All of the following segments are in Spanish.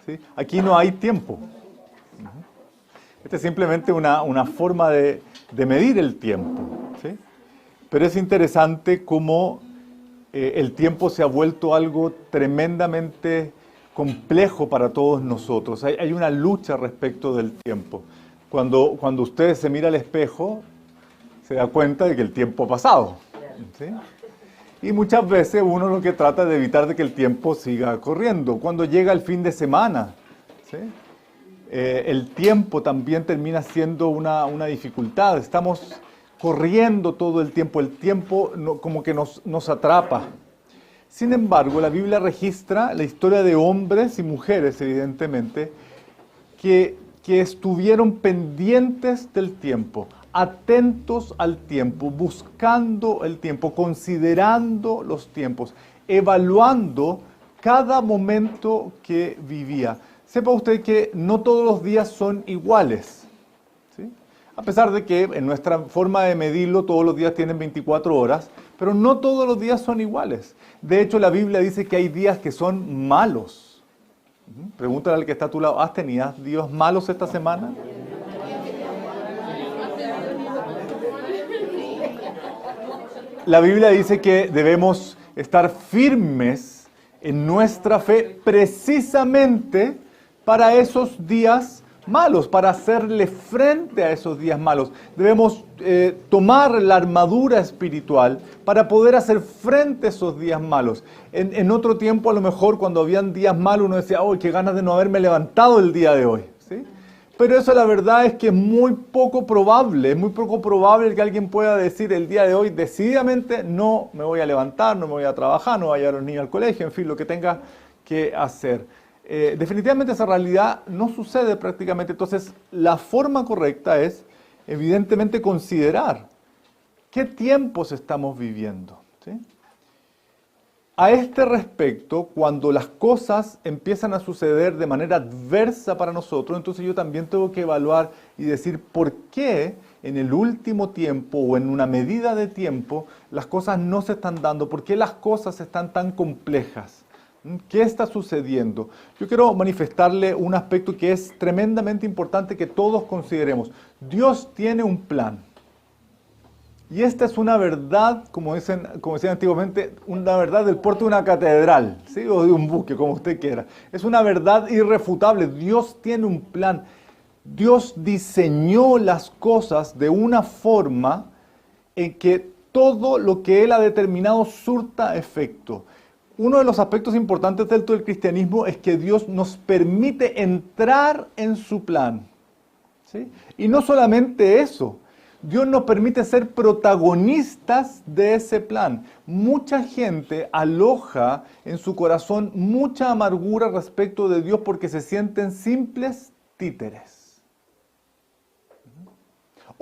¿sí? Aquí no hay tiempo. Esta es simplemente una forma de medir el tiempo, ¿sí? Pero es interesante cómo el tiempo se ha vuelto algo tremendamente complejo para todos nosotros. Hay una lucha respecto del tiempo. Cuando usted se mira al espejo, se da cuenta de que el tiempo ha pasado, ¿sí? Y muchas veces uno lo que trata es de evitar de que el tiempo siga corriendo. Cuando llega el fin de semana, ¿sí? El tiempo también termina siendo una dificultad. Estamos corriendo todo el tiempo como que nos atrapa. Sin embargo, la Biblia registra la historia de hombres y mujeres, evidentemente, que estuvieron pendientes del tiempo, atentos al tiempo, buscando el tiempo, considerando los tiempos, evaluando cada momento que vivía. Sepa usted que no todos los días son iguales, ¿sí? A pesar de que en nuestra forma de medirlo todos los días tienen 24 horas, pero no todos los días son iguales. De hecho, la Biblia dice que hay días que son malos. Pregúntale al que está a tu lado, ¿has tenido días malos esta semana? La Biblia dice que debemos estar firmes en nuestra fe precisamente para esos días malos, para hacerle frente a esos días malos. Debemos tomar la armadura espiritual para poder hacer frente a esos días malos. En otro tiempo, a lo mejor, cuando habían días malos, uno decía, ¡oh, qué ganas de no haberme levantado el día de hoy! ¿Sí? Pero eso la verdad es que es muy poco probable que alguien pueda decir el día de hoy, decididamente, no me voy a levantar, no me voy a trabajar, no voy a llevar a los niños al colegio, en fin, lo que tenga que hacer. Definitivamente esa realidad no sucede prácticamente. Entonces, la forma correcta es, evidentemente, considerar qué tiempos estamos viviendo, ¿sí? A este respecto, cuando las cosas empiezan a suceder de manera adversa para nosotros, entonces yo también tengo que evaluar y decir por qué en el último tiempo o en una medida de tiempo las cosas no se están dando, por qué las cosas están tan complejas. ¿Qué está sucediendo? Yo quiero manifestarle un aspecto que es tremendamente importante que todos consideremos. Dios tiene un plan. Y esta es una verdad, como decían antiguamente, una verdad del puerto de una catedral, ¿sí? O de un buque, como usted quiera. Es una verdad irrefutable. Dios tiene un plan. Dios diseñó las cosas de una forma en que todo lo que Él ha determinado surta efecto. Uno de los aspectos importantes del cristianismo es que Dios nos permite entrar en su plan, ¿sí? Y no solamente eso, Dios nos permite ser protagonistas de ese plan. Mucha gente aloja en su corazón mucha amargura respecto de Dios porque se sienten simples títeres.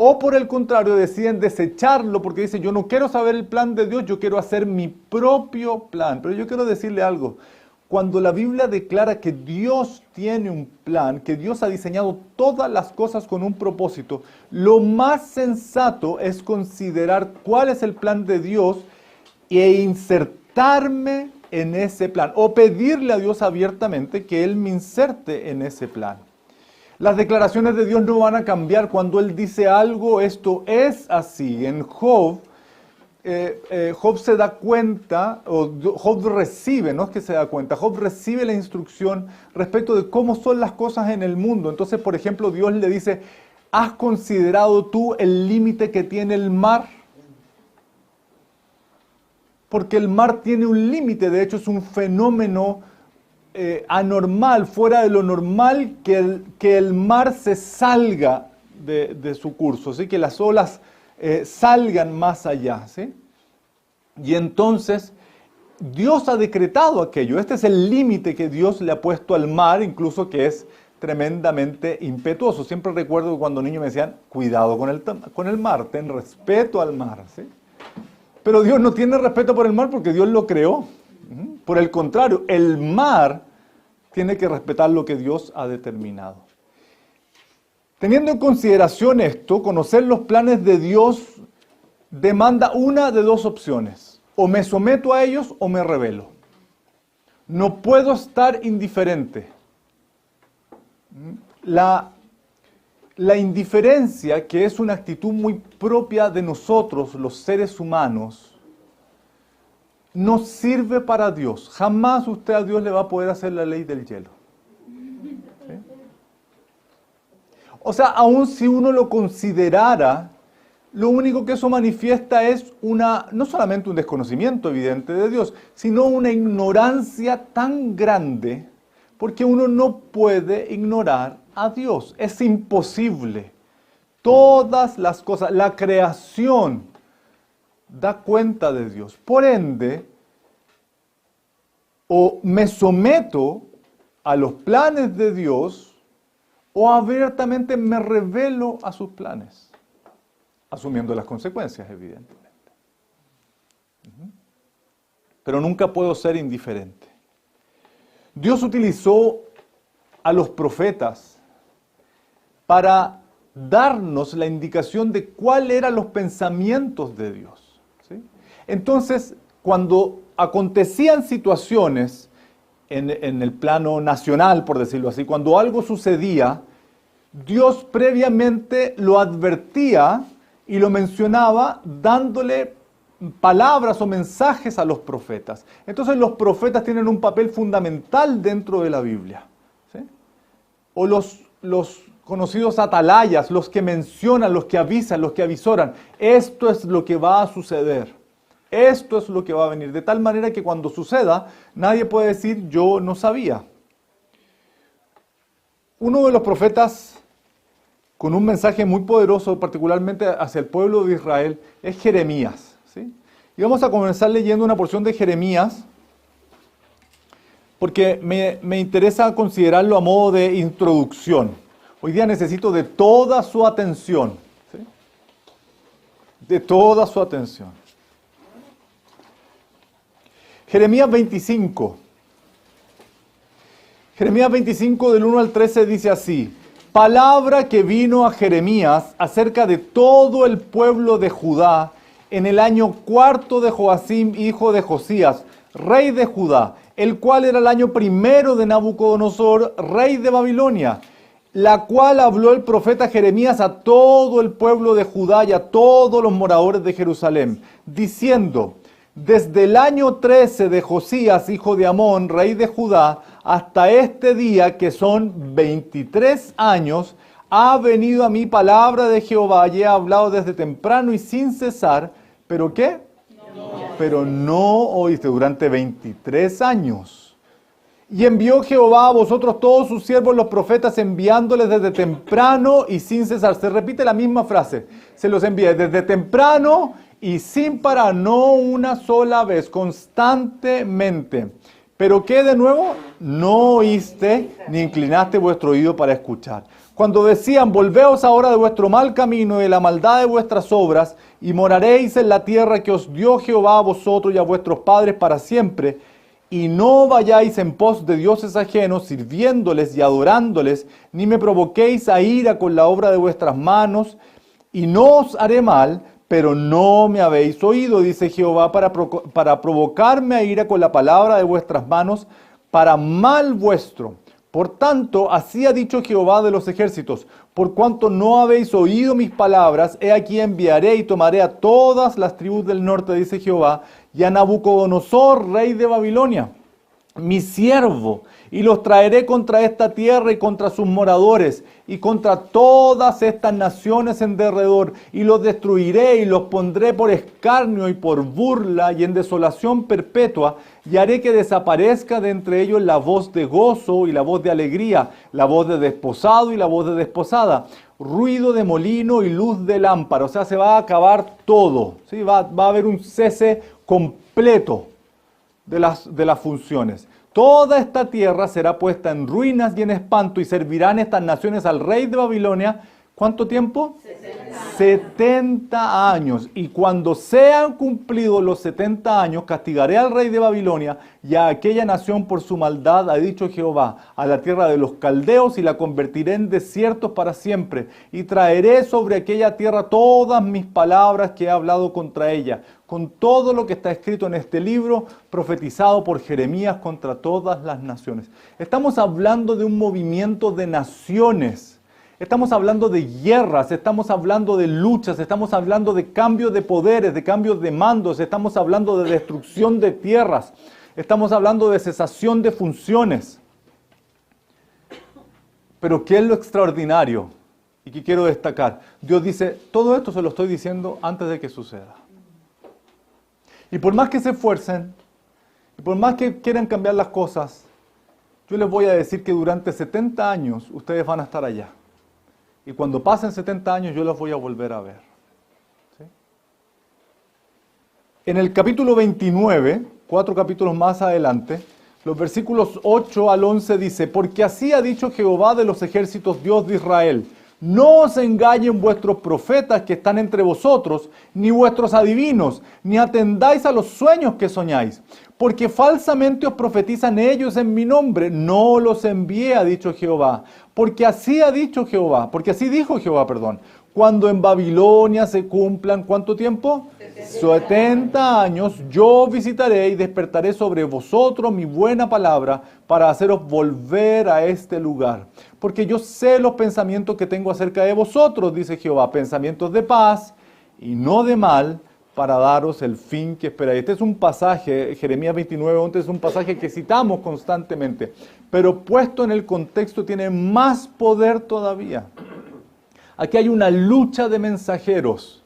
O por el contrario, deciden desecharlo porque dicen, yo no quiero saber el plan de Dios, yo quiero hacer mi propio plan. Pero yo quiero decirle algo, cuando la Biblia declara que Dios tiene un plan, que Dios ha diseñado todas las cosas con un propósito, lo más sensato es considerar cuál es el plan de Dios e insertarme en ese plan, o pedirle a Dios abiertamente que Él me inserte en ese plan. Las declaraciones de Dios no van a cambiar. Cuando Él dice algo, esto es así. En Job, Job se da cuenta, o Job recibe, no es que se da cuenta, Job recibe la instrucción respecto de cómo son las cosas en el mundo. Entonces, por ejemplo, Dios le dice, ¿has considerado tú el límite que tiene el mar? Porque el mar tiene un límite, de hecho es un fenómeno anormal, fuera de lo normal, que el mar se salga de su curso, ¿sí? Que las olas salgan más allá, ¿sí? Y entonces Dios ha decretado aquello. Este es el límite que Dios le ha puesto al mar, incluso que es tremendamente impetuoso. Siempre recuerdo cuando niños me decían, cuidado con el mar, ten respeto al mar, ¿sí? Pero Dios no tiene respeto por el mar porque Dios lo creó. Por el contrario, el mar tiene que respetar lo que Dios ha determinado. Teniendo en consideración esto, conocer los planes de Dios demanda una de dos opciones. O me someto a ellos o me rebelo. No puedo estar indiferente. La indiferencia, que es una actitud muy propia de nosotros, los seres humanos, no sirve para Dios. Jamás usted a Dios le va a poder hacer la ley del hielo. ¿Sí? O sea, aun si uno lo considerara, lo único que eso manifiesta es no solamente un desconocimiento evidente de Dios, sino una ignorancia tan grande, porque uno no puede ignorar a Dios. Es imposible. Todas las cosas, la creación da cuenta de Dios. Por ende, o me someto a los planes de Dios, o abiertamente me revelo a sus planes, asumiendo las consecuencias, evidentemente. Pero nunca puedo ser indiferente. Dios utilizó a los profetas para darnos la indicación de cuáles eran los pensamientos de Dios. ¿Sí? Entonces, cuando acontecían situaciones en el plano nacional, por decirlo así, cuando algo sucedía, Dios previamente lo advertía y lo mencionaba dándole palabras o mensajes a los profetas. Entonces los profetas tienen un papel fundamental dentro de la Biblia. ¿Sí? O los conocidos atalayas, los que mencionan, los que avisan, los que avisoran. Esto es lo que va a suceder. Esto es lo que va a venir. De tal manera que cuando suceda, nadie puede decir yo no sabía. Uno de los profetas con un mensaje muy poderoso, particularmente hacia el pueblo de Israel, es Jeremías. ¿Sí? Y vamos a comenzar leyendo una porción de Jeremías, porque me interesa considerarlo a modo de introducción. Hoy día necesito de toda su atención. ¿Sí? De toda su atención. Jeremías 25. Jeremías 25 del 1 al 13 dice así: palabra que vino a Jeremías acerca de todo el pueblo de Judá en el año cuarto de Joacim, hijo de Josías, rey de Judá, el cual era el año primero de Nabucodonosor, rey de Babilonia, la cual habló el profeta Jeremías a todo el pueblo de Judá y a todos los moradores de Jerusalén, diciendo: desde el año 13 de Josías, hijo de Amón, rey de Judá, hasta este día, que son 23 años, ha venido a mí palabra de Jehová, y he hablado desde temprano y sin cesar. ¿Pero qué? Pero no oíste durante 23 años. Y envió Jehová a vosotros todos sus siervos los profetas, enviándoles desde temprano y sin cesar. Se repite la misma frase. Se los envía desde temprano y sin parar, no una sola vez, constantemente. ¿Pero qué de nuevo? No oíste ni inclinaste vuestro oído para escuchar. Cuando decían: volveos ahora de vuestro mal camino y de la maldad de vuestras obras, y moraréis en la tierra que os dio Jehová a vosotros y a vuestros padres para siempre, y no vayáis en pos de dioses ajenos, sirviéndoles y adorándoles, ni me provoquéis a ira con la obra de vuestras manos, y no os haré mal, pero no me habéis oído, dice Jehová, para provocarme a ira con la palabra de vuestras manos, para mal vuestro. Por tanto, así ha dicho Jehová de los ejércitos: por cuanto no habéis oído mis palabras, he aquí enviaré y tomaré a todas las tribus del norte, dice Jehová, y a Nabucodonosor, rey de Babilonia, mi siervo, y los traeré contra esta tierra y contra sus moradores, y contra todas estas naciones en derredor, y los destruiré y los pondré por escarnio y por burla y en desolación perpetua, y haré que desaparezca de entre ellos la voz de gozo y la voz de alegría, la voz de desposado y la voz de desposada, ruido de molino y luz de lámpara. O sea, se va a acabar todo, ¿sí? Va a haber un cese completo de las funciones. Toda esta tierra será puesta en ruinas y en espanto, y servirán estas naciones al rey de Babilonia ¿Cuánto tiempo? 70 años. Y cuando sean cumplidos los 70 años, castigaré al rey de Babilonia y a aquella nación por su maldad, ha dicho Jehová, a la tierra de los caldeos, y la convertiré en desiertos para siempre. Y traeré sobre aquella tierra todas mis palabras que he hablado contra ella, con todo lo que está escrito en este libro, profetizado por Jeremías contra todas las naciones. Estamos hablando de un movimiento de naciones. Estamos hablando de guerras, estamos hablando de luchas, estamos hablando de cambios de poderes, de cambios de mandos, estamos hablando de destrucción de tierras, estamos hablando de cesación de funciones. Pero ¿qué es lo extraordinario? Y que quiero destacar. Dios dice, todo esto se lo estoy diciendo antes de que suceda. Y por más que se esfuercen, y por más que quieran cambiar las cosas, yo les voy a decir que durante 70 años ustedes van a estar allá. Y cuando pasen 70 años yo los voy a volver a ver. ¿Sí? En el capítulo 29, 4 capítulos más adelante, los versículos 8 al 11 dice, porque así ha dicho Jehová de los ejércitos, Dios de Israel, no os engañen vuestros profetas que están entre vosotros, ni vuestros adivinos, ni atendáis a los sueños que soñáis, porque falsamente os profetizan ellos en mi nombre, no los envié, ha dicho Jehová, porque así ha dicho Jehová, porque así dijo Jehová, cuando en Babilonia se cumplan, ¿cuánto tiempo? 70 años, yo visitaré y despertaré sobre vosotros mi buena palabra para haceros volver a este lugar. Porque yo sé los pensamientos que tengo acerca de vosotros, dice Jehová, pensamientos de paz y no de mal, para daros el fin que esperáis. Este es un pasaje, Jeremías 29:11, es un pasaje que citamos constantemente, pero puesto en el contexto tiene más poder todavía. Aquí hay una lucha de mensajeros.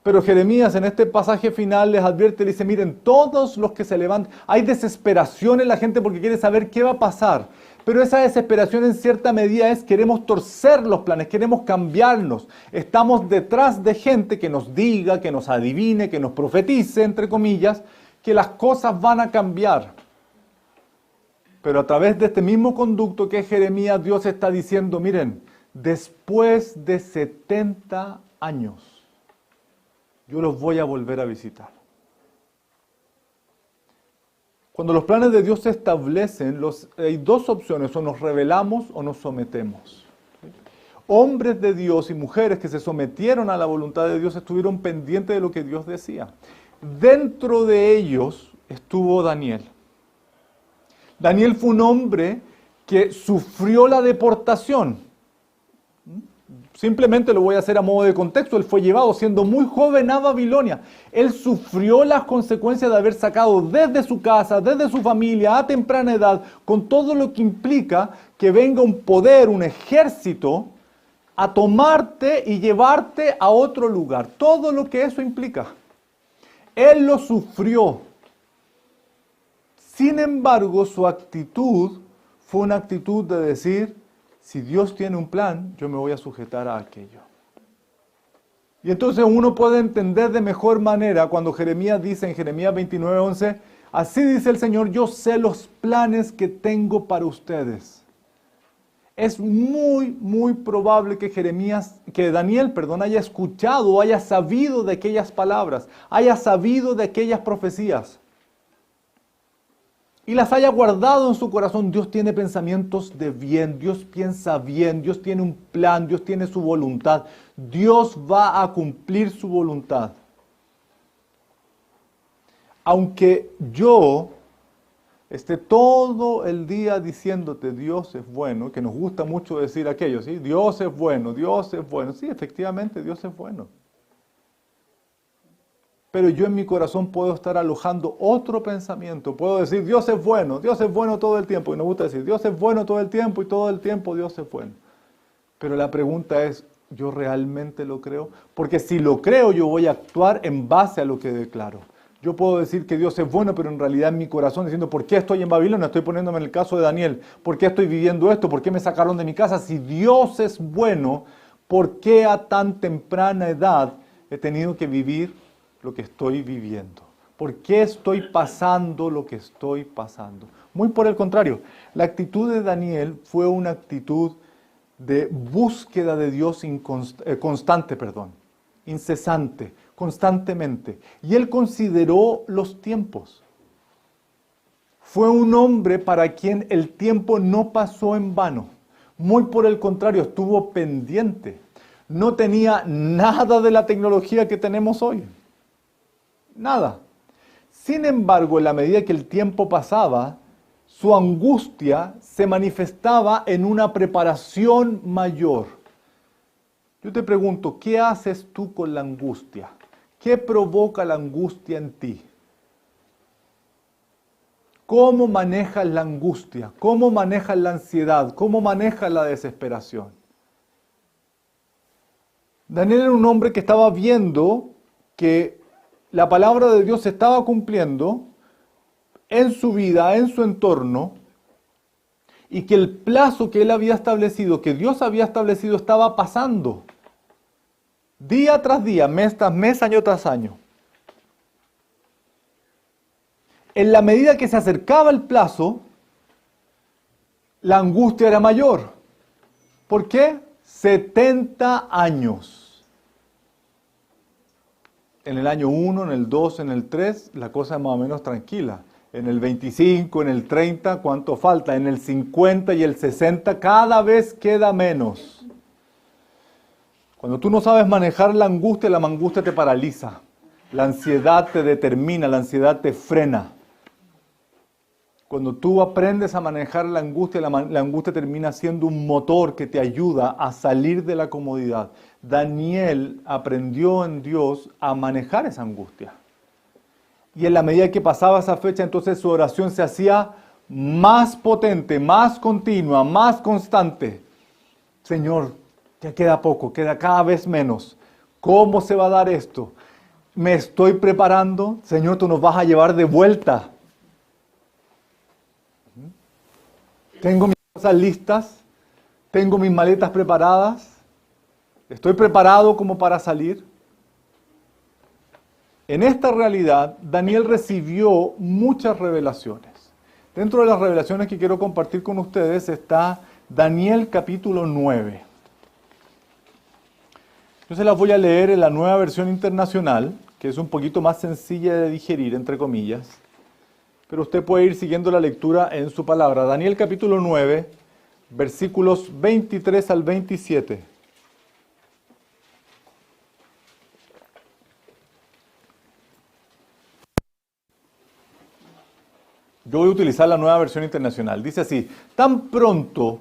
Pero Jeremías en este pasaje final les advierte, le dice, miren, todos los que se levantan, hay desesperación en la gente porque quiere saber qué va a pasar. Pero esa desesperación en cierta medida es, queremos torcer los planes, queremos cambiarnos. Estamos detrás de gente que nos diga, que nos adivine, que nos profetice, entre comillas, que las cosas van a cambiar. Pero a través de este mismo conducto que es Jeremías, Dios está diciendo, miren, después de 70 años, yo los voy a volver a visitar. Cuando los planes de Dios se establecen, hay dos opciones, o nos rebelamos o nos sometemos. Hombres de Dios y mujeres que se sometieron a la voluntad de Dios estuvieron pendientes de lo que Dios decía. Dentro de ellos estuvo Daniel. Daniel fue un hombre que sufrió la deportación. Simplemente lo voy a hacer a modo de contexto. Él fue llevado siendo muy joven a Babilonia. Él sufrió las consecuencias de haber sacado desde su casa, desde su familia, a temprana edad, con todo lo que implica que venga un poder, un ejército, a tomarte y llevarte a otro lugar. Todo lo que eso implica. Él lo sufrió. Sin embargo, su actitud fue una actitud de decir, si Dios tiene un plan, yo me voy a sujetar a aquello. Y entonces uno puede entender de mejor manera cuando Jeremías dice en Jeremías 29:11, así dice el Señor, yo sé los planes que tengo para ustedes. Es muy probable que Daniel haya escuchado o haya sabido de aquellas palabras, haya sabido de aquellas profecías. Y las haya guardado en su corazón. Dios tiene pensamientos de bien, Dios piensa bien, Dios tiene un plan, Dios tiene su voluntad. Dios va a cumplir su voluntad. Aunque yo esté todo el día diciéndote Dios es bueno, que nos gusta mucho decir aquello, ¿sí? Dios es bueno, sí, efectivamente Dios es bueno. Pero yo en mi corazón puedo estar alojando otro pensamiento. Puedo decir, Dios es bueno todo el tiempo. Y nos gusta decir, Dios es bueno todo el tiempo y todo el tiempo Dios es bueno. Pero la pregunta es, ¿yo realmente lo creo? Porque si lo creo, yo voy a actuar en base a lo que declaro. Yo puedo decir que Dios es bueno, pero en realidad en mi corazón diciendo, ¿por qué estoy en Babilonia? Estoy poniéndome en el caso de Daniel. ¿Por qué estoy viviendo esto? ¿Por qué me sacaron de mi casa? Si Dios es bueno, ¿por qué a tan temprana edad he tenido que vivir lo que estoy viviendo? ¿Por qué estoy pasando lo que estoy pasando? Muy por el contrario, la actitud de Daniel fue una actitud de búsqueda de Dios constante, incesante, constantemente. Y él consideró los tiempos. Fue un hombre para quien el tiempo no pasó en vano. Muy por el contrario, estuvo pendiente. No tenía nada de la tecnología que tenemos hoy. Nada. Sin embargo, en la medida que el tiempo pasaba, su angustia se manifestaba en una preparación mayor. Yo te pregunto, ¿qué haces tú con la angustia? ¿Qué provoca la angustia en ti? ¿Cómo manejas la angustia? ¿Cómo manejas la ansiedad? ¿Cómo manejas la desesperación? Daniel era un hombre que estaba viendo que la palabra de Dios se estaba cumpliendo en su vida, en su entorno, y que el plazo que él había establecido, que Dios había establecido, estaba pasando. Día tras día, mes tras mes, año tras año. En la medida que se acercaba el plazo, la angustia era mayor. ¿Por qué? 70 años. En el año 1, en el 2, en el 3, la cosa es más o menos tranquila. En el 25, en el 30, ¿cuánto falta? En el 50 y el 60, cada vez queda menos. Cuando tú no sabes manejar la angustia te paraliza. La ansiedad te determina, la ansiedad te frena. Cuando tú aprendes a manejar la angustia termina siendo un motor que te ayuda a salir de la comodidad. Daniel aprendió en Dios a manejar esa angustia. Y en la medida que pasaba esa fecha, entonces su oración se hacía más potente, más continua, más constante. Señor, ya queda poco, queda cada vez menos. ¿Cómo se va a dar esto? Me estoy preparando. Señor, tú nos vas a llevar de vuelta. Tengo mis cosas listas, tengo mis maletas preparadas, estoy preparado como para salir. En esta realidad, Daniel recibió muchas revelaciones. Dentro de las revelaciones que quiero compartir con ustedes está Daniel capítulo 9. Yo se las voy a leer en la Nueva Versión Internacional, que es un poquito más sencilla de digerir, entre comillas. Pero usted puede ir siguiendo la lectura en su palabra. Daniel capítulo 9, versículos 23 al 27. Yo voy a utilizar la Nueva Versión Internacional. Dice así: tan pronto,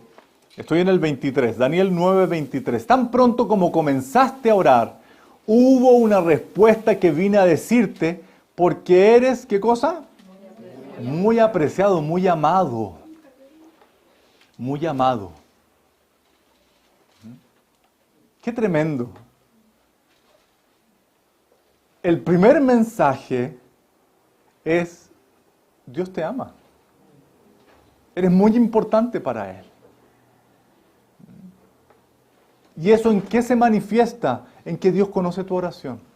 estoy en el 23, Daniel 9, 23, tan pronto como comenzaste a orar, hubo una respuesta que vine a decirte, porque eres, ¿qué cosa? Muy apreciado, muy amado. Muy amado. Qué tremendo. El primer mensaje es: Dios te ama. Eres muy importante para Él. ¿Y eso en qué se manifiesta? En que Dios conoce tu oración.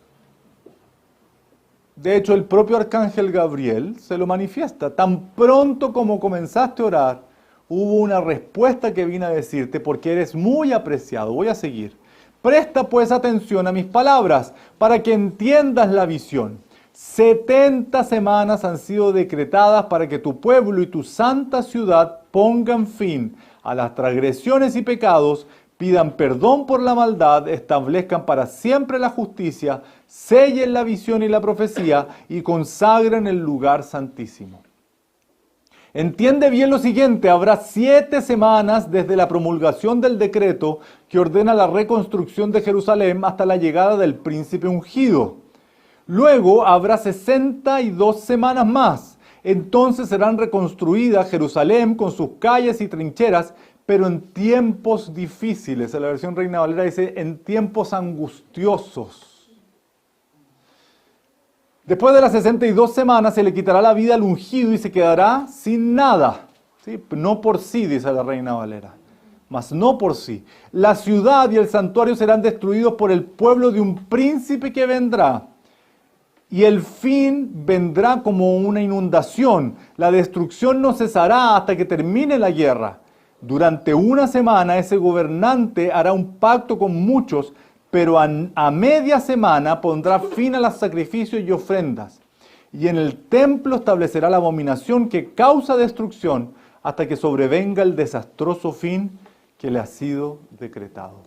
De hecho, el propio arcángel Gabriel se lo manifiesta. Tan pronto como comenzaste a orar, hubo una respuesta que vine a decirte, porque eres muy apreciado. Voy a seguir. Presta pues atención a mis palabras, para que entiendas la visión. 70 semanas han sido decretadas para que tu pueblo y tu santa ciudad pongan fin a las transgresiones y pecados, pidan perdón por la maldad, establezcan para siempre la justicia, sellen la visión y la profecía y consagren el lugar santísimo. Entiende bien lo siguiente: habrá 7 semanas desde la promulgación del decreto que ordena la reconstrucción de Jerusalén hasta la llegada del príncipe ungido. Luego habrá 62 semanas más. Entonces serán reconstruidas Jerusalén con sus calles y trincheras, pero en tiempos difíciles. En la versión Reina Valera dice: en tiempos angustiosos. Después de las 62 semanas se le quitará la vida al ungido y se quedará sin nada. ¿Sí? No por sí, dice la Reina Valera, mas no por sí. La ciudad y el santuario serán destruidos por el pueblo de un príncipe que vendrá. Y el fin vendrá como una inundación. La destrucción no cesará hasta que termine la guerra. Durante una semana ese gobernante hará un pacto con muchos, pero a media semana pondrá fin a los sacrificios y ofrendas. Y en el templo establecerá la abominación que causa destrucción hasta que sobrevenga el desastroso fin que le ha sido decretado.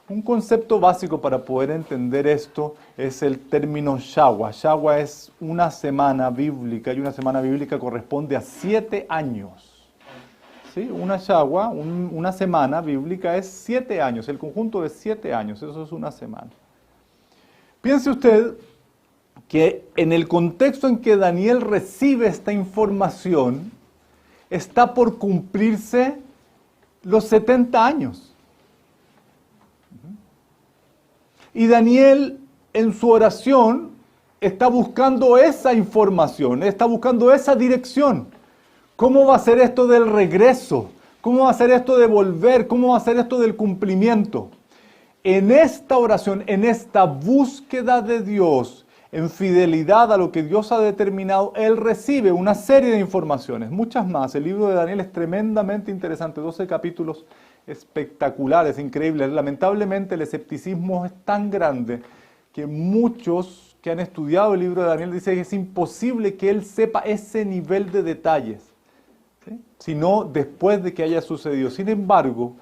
Un concepto básico para poder entender esto es el término Shawa. Shawa es una semana bíblica y una semana bíblica corresponde a 7 años. ¿Sí? Una Shawa, una semana bíblica es 7 años, el conjunto de 7 años, eso es una semana. Piense usted que en el contexto en que Daniel recibe esta información, está por cumplirse los 70 años. Y Daniel en su oración está buscando esa información, está buscando esa dirección. ¿Cómo va a ser esto del regreso? ¿Cómo va a ser esto de volver? ¿Cómo va a ser esto del cumplimiento? En esta oración, en esta búsqueda de Dios, en fidelidad a lo que Dios ha determinado, él recibe una serie de informaciones, muchas más. El libro de Daniel es tremendamente interesante, 12 capítulos espectaculares, increíbles. Lamentablemente el escepticismo es tan grande que muchos que han estudiado el libro de Daniel dicen que es imposible que él sepa ese nivel de detalles, ¿sí? Sino después de que haya sucedido. Sin embargo,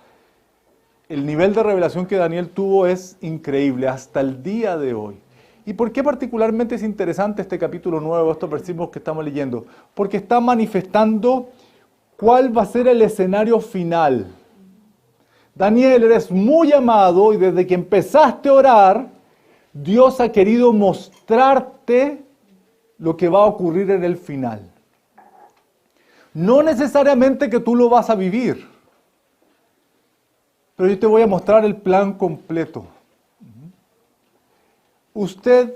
el nivel de revelación que Daniel tuvo es increíble hasta el día de hoy. ¿Y por qué particularmente es interesante este capítulo 9, estos versículos que estamos leyendo? Porque está manifestando cuál va a ser el escenario final. Daniel, eres muy amado y desde que empezaste a orar, Dios ha querido mostrarte lo que va a ocurrir en el final. No necesariamente que tú lo vas a vivir, pero yo te voy a mostrar el plan completo. ¿Usted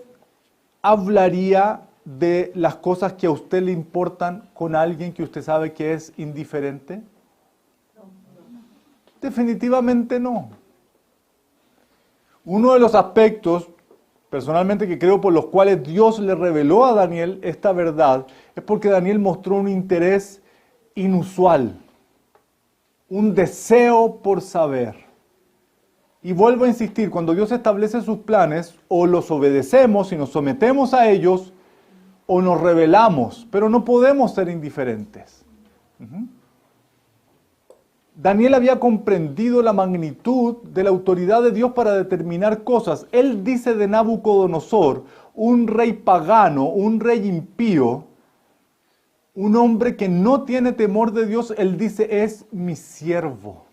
hablaría de las cosas que a usted le importan con alguien que usted sabe que es indiferente? Definitivamente no. Uno de los aspectos, personalmente, que creo por los cuales Dios le reveló a Daniel esta verdad, es porque Daniel mostró un interés inusual, un deseo por saber. Y vuelvo a insistir, cuando Dios establece sus planes, o los obedecemos y nos sometemos a ellos, o nos rebelamos, pero no podemos ser indiferentes. Daniel había comprendido la magnitud de la autoridad de Dios para determinar cosas. Él dice de Nabucodonosor, un rey pagano, un rey impío, un hombre que no tiene temor de Dios, él dice, es mi siervo.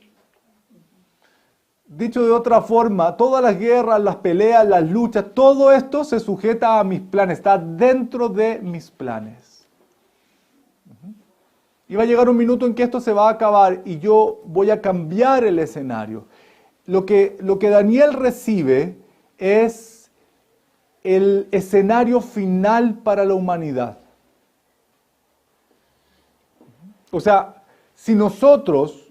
Dicho de otra forma, todas las guerras, las peleas, las luchas, todo esto se sujeta a mis planes, está dentro de mis planes. Y va a llegar un minuto en que esto se va a acabar y yo voy a cambiar el escenario. Lo que Daniel recibe es el escenario final para la humanidad. O sea, si nosotros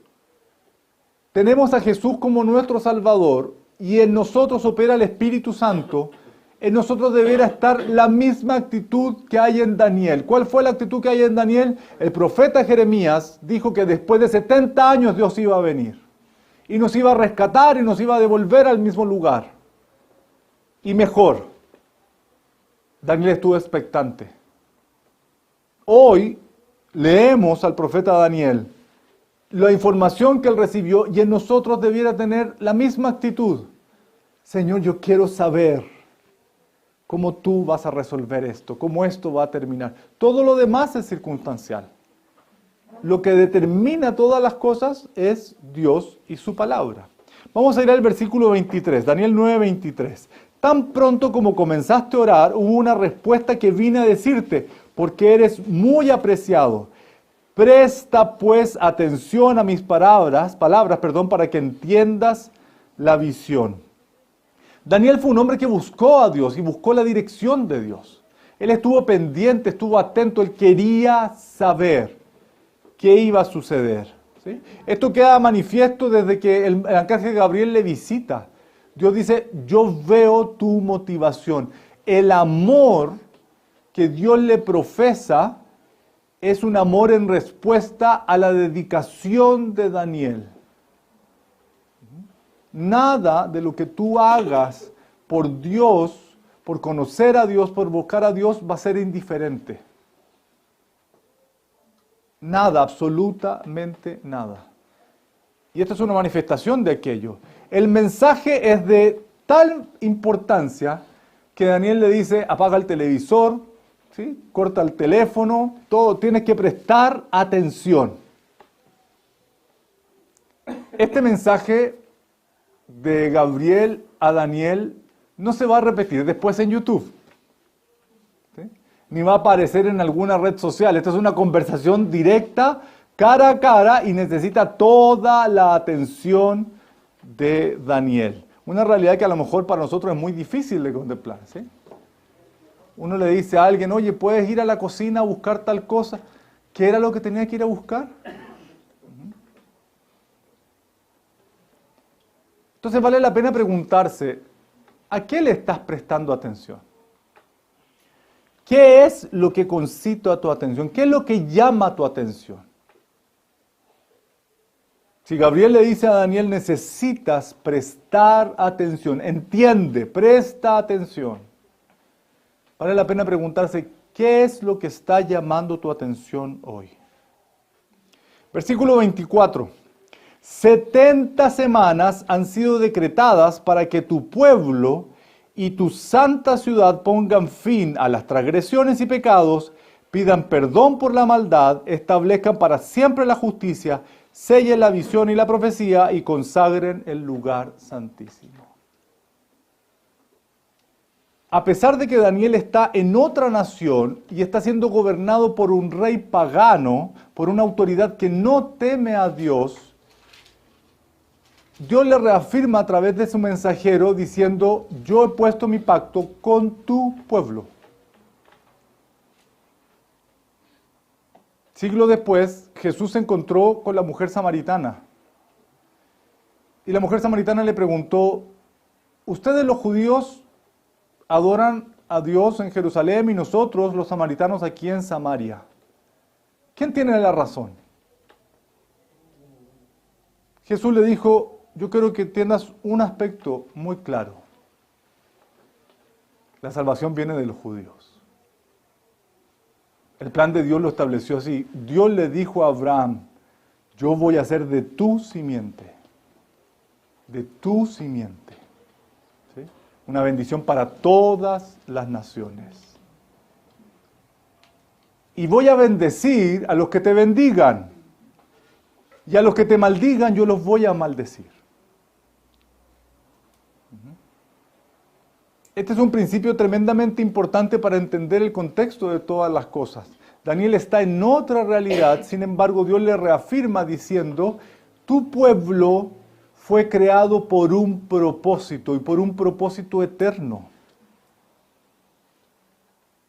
tenemos a Jesús como nuestro Salvador y en nosotros opera el Espíritu Santo, en nosotros deberá estar la misma actitud que hay en Daniel. ¿Cuál fue la actitud que hay en Daniel? El profeta Jeremías dijo que después de 70 años Dios iba a venir y nos iba a rescatar y nos iba a devolver al mismo lugar. Y mejor, Daniel estuvo expectante. Hoy leemos al profeta Daniel la información que él recibió y en nosotros debiera tener la misma actitud. Señor, yo quiero saber cómo tú vas a resolver esto, cómo esto va a terminar. Todo lo demás es circunstancial. Lo que determina todas las cosas es Dios y su palabra. Vamos a ir al versículo 23, Daniel 9:23. Tan pronto como comenzaste a orar, hubo una respuesta que vine a decirte, porque eres muy apreciado. Presta pues atención a mis palabras, para que entiendas la visión. Daniel fue un hombre que buscó a Dios y buscó la dirección de Dios. Él estuvo pendiente, estuvo atento, él quería saber qué iba a suceder. ¿Sí? Esto queda manifiesto desde que el arcángel Gabriel le visita. Dios dice, yo veo tu motivación. El amor que Dios le profesa es un amor en respuesta a la dedicación de Daniel. Nada de lo que tú hagas por Dios, por conocer a Dios, por buscar a Dios, va a ser indiferente. Nada, absolutamente nada. Y esta es una manifestación de aquello. El mensaje es de tal importancia que Daniel le dice, apaga el televisor, ¿sí? Corta el teléfono, todo, tienes que prestar atención. Este mensaje de Gabriel a Daniel no se va a repetir después en YouTube, ¿sí? Ni va a aparecer en alguna red social. Esta es una conversación directa, cara a cara, y necesita toda la atención de Daniel. Una realidad que a lo mejor para nosotros es muy difícil de contemplar, ¿sí? Uno le dice a alguien, oye, ¿puedes ir a la cocina a buscar tal cosa? ¿Qué era lo que tenía que ir a buscar? Entonces vale la pena preguntarse, ¿a qué le estás prestando atención? ¿Qué es lo que concita tu atención? ¿Qué es lo que llama tu atención? Si Gabriel le dice a Daniel, necesitas prestar atención, entiende, presta atención. Vale la pena preguntarse, ¿qué es lo que está llamando tu atención hoy? Versículo 24. 70 semanas han sido decretadas para que tu pueblo y tu santa ciudad pongan fin a las transgresiones y pecados, pidan perdón por la maldad, establezcan para siempre la justicia, sellen la visión y la profecía y consagren el lugar santísimo. A pesar de que Daniel está en otra nación y está siendo gobernado por un rey pagano, por una autoridad que no teme a Dios, Dios le reafirma a través de su mensajero diciendo, yo he puesto mi pacto con tu pueblo. Siglos después, Jesús se encontró con la mujer samaritana. Y la mujer samaritana le preguntó, ¿ustedes los judíos adoran a Dios en Jerusalén y nosotros los samaritanos aquí en Samaria? ¿Quién tiene la razón? Jesús le dijo, yo quiero que entiendas un aspecto muy claro. La salvación viene de los judíos. El plan de Dios lo estableció así. Dios le dijo a Abraham, yo voy a hacer de tu simiente. De tu simiente. ¿Sí? Una bendición para todas las naciones. Y voy a bendecir a los que te bendigan. Y a los que te maldigan yo los voy a maldecir. Este es un principio tremendamente importante para entender el contexto de todas las cosas. Daniel está en otra realidad, sin embargo Dios le reafirma diciendo, tu pueblo fue creado por un propósito y por un propósito eterno.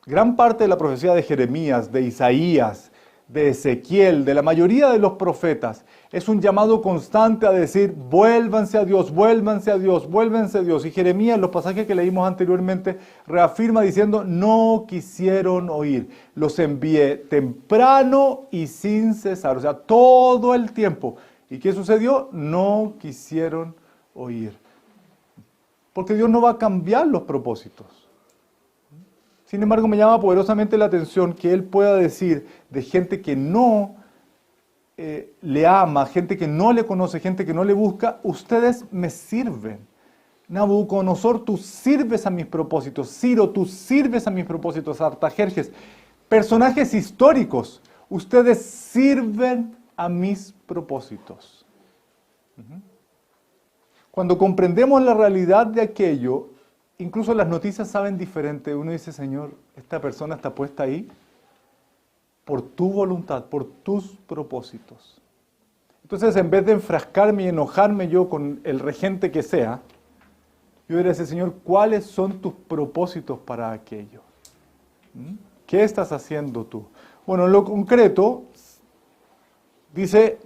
Gran parte de la profecía de Jeremías, de Isaías, de Ezequiel, de la mayoría de los profetas, es un llamado constante a decir, vuélvanse a Dios, vuélvanse a Dios, vuélvanse a Dios. Y Jeremías, en los pasajes que leímos anteriormente, reafirma diciendo, no quisieron oír. Los envié temprano y sin cesar, o sea, todo el tiempo. ¿Y qué sucedió? No quisieron oír. Porque Dios no va a cambiar los propósitos. Sin embargo, me llama poderosamente la atención que Él pueda decir de gente que no le ama, gente que no le conoce, gente que no le busca, ustedes me sirven. Nabucodonosor, tú sirves a mis propósitos. Ciro, tú sirves a mis propósitos. Artajerjes, personajes históricos, ustedes sirven a mis propósitos. Cuando comprendemos la realidad de aquello, incluso las noticias saben diferente. Uno dice, Señor, esta persona está puesta ahí por tu voluntad, por tus propósitos. Entonces, en vez de enfrascarme y enojarme yo con el regente que sea, yo diría, Señor, ¿cuáles son tus propósitos para aquello? ¿Qué estás haciendo tú? Bueno, en lo concreto, dice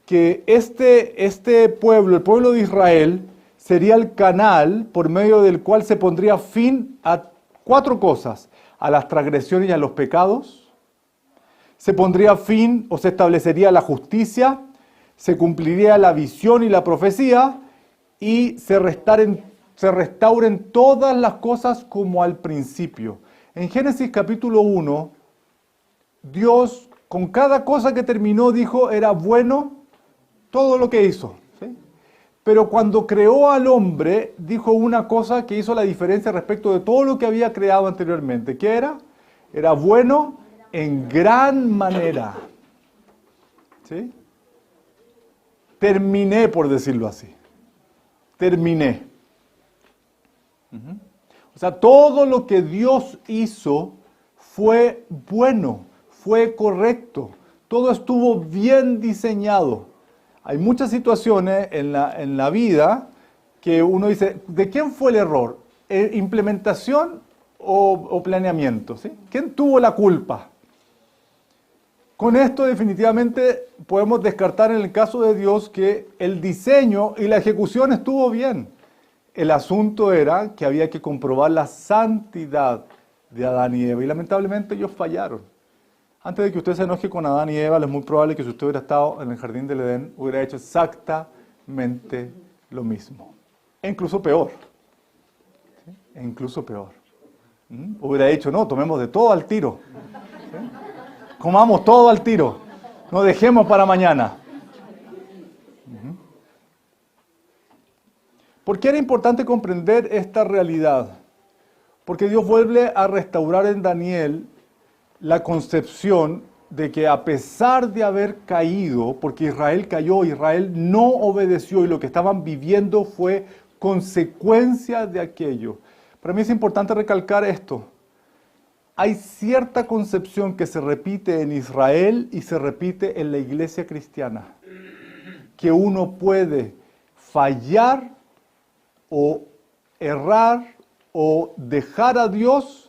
que este pueblo, el pueblo de Israel, sería el canal por medio del cual se pondría fin a 4 cosas: a las transgresiones y a los pecados, Se pondría fin o se establecería la justicia, se cumpliría la visión y la profecía y se restauren todas las cosas como al principio. En Génesis capítulo 1, Dios con cada cosa que terminó dijo era bueno todo lo que hizo. ¿Sí? Pero cuando creó al hombre, dijo una cosa que hizo la diferencia respecto de todo lo que había creado anteriormente. ¿Qué era? Era bueno en gran manera. ¿Sí? Terminé, por decirlo así. Terminé. O sea, todo lo que Dios hizo fue bueno, fue correcto. Todo estuvo bien diseñado. Hay muchas situaciones en la vida que uno dice, ¿de quién fue el error? ¿Implementación o planeamiento? ¿Sí? ¿Quién tuvo la culpa? Con esto definitivamente podemos descartar en el caso de Dios que el diseño y la ejecución estuvo bien. El asunto era que había que comprobar la santidad de Adán y Eva y lamentablemente ellos fallaron. Antes de que usted se enoje con Adán y Eva, es muy probable que si usted hubiera estado en el jardín del Edén, hubiera hecho exactamente lo mismo. E incluso peor. ¿Sí? E incluso peor. Hubiera dicho, no, tomemos de todo al tiro. ¿Sí? Comamos todo al tiro. No dejemos para mañana. ¿Por qué era importante comprender esta realidad? Porque Dios vuelve a restaurar en Daniel la concepción de que a pesar de haber caído, porque Israel cayó, Israel no obedeció y lo que estaban viviendo fue consecuencia de aquello. Para mí es importante recalcar esto. Hay cierta concepción que se repite en Israel y se repite en la iglesia cristiana, que uno puede fallar o errar o dejar a Dios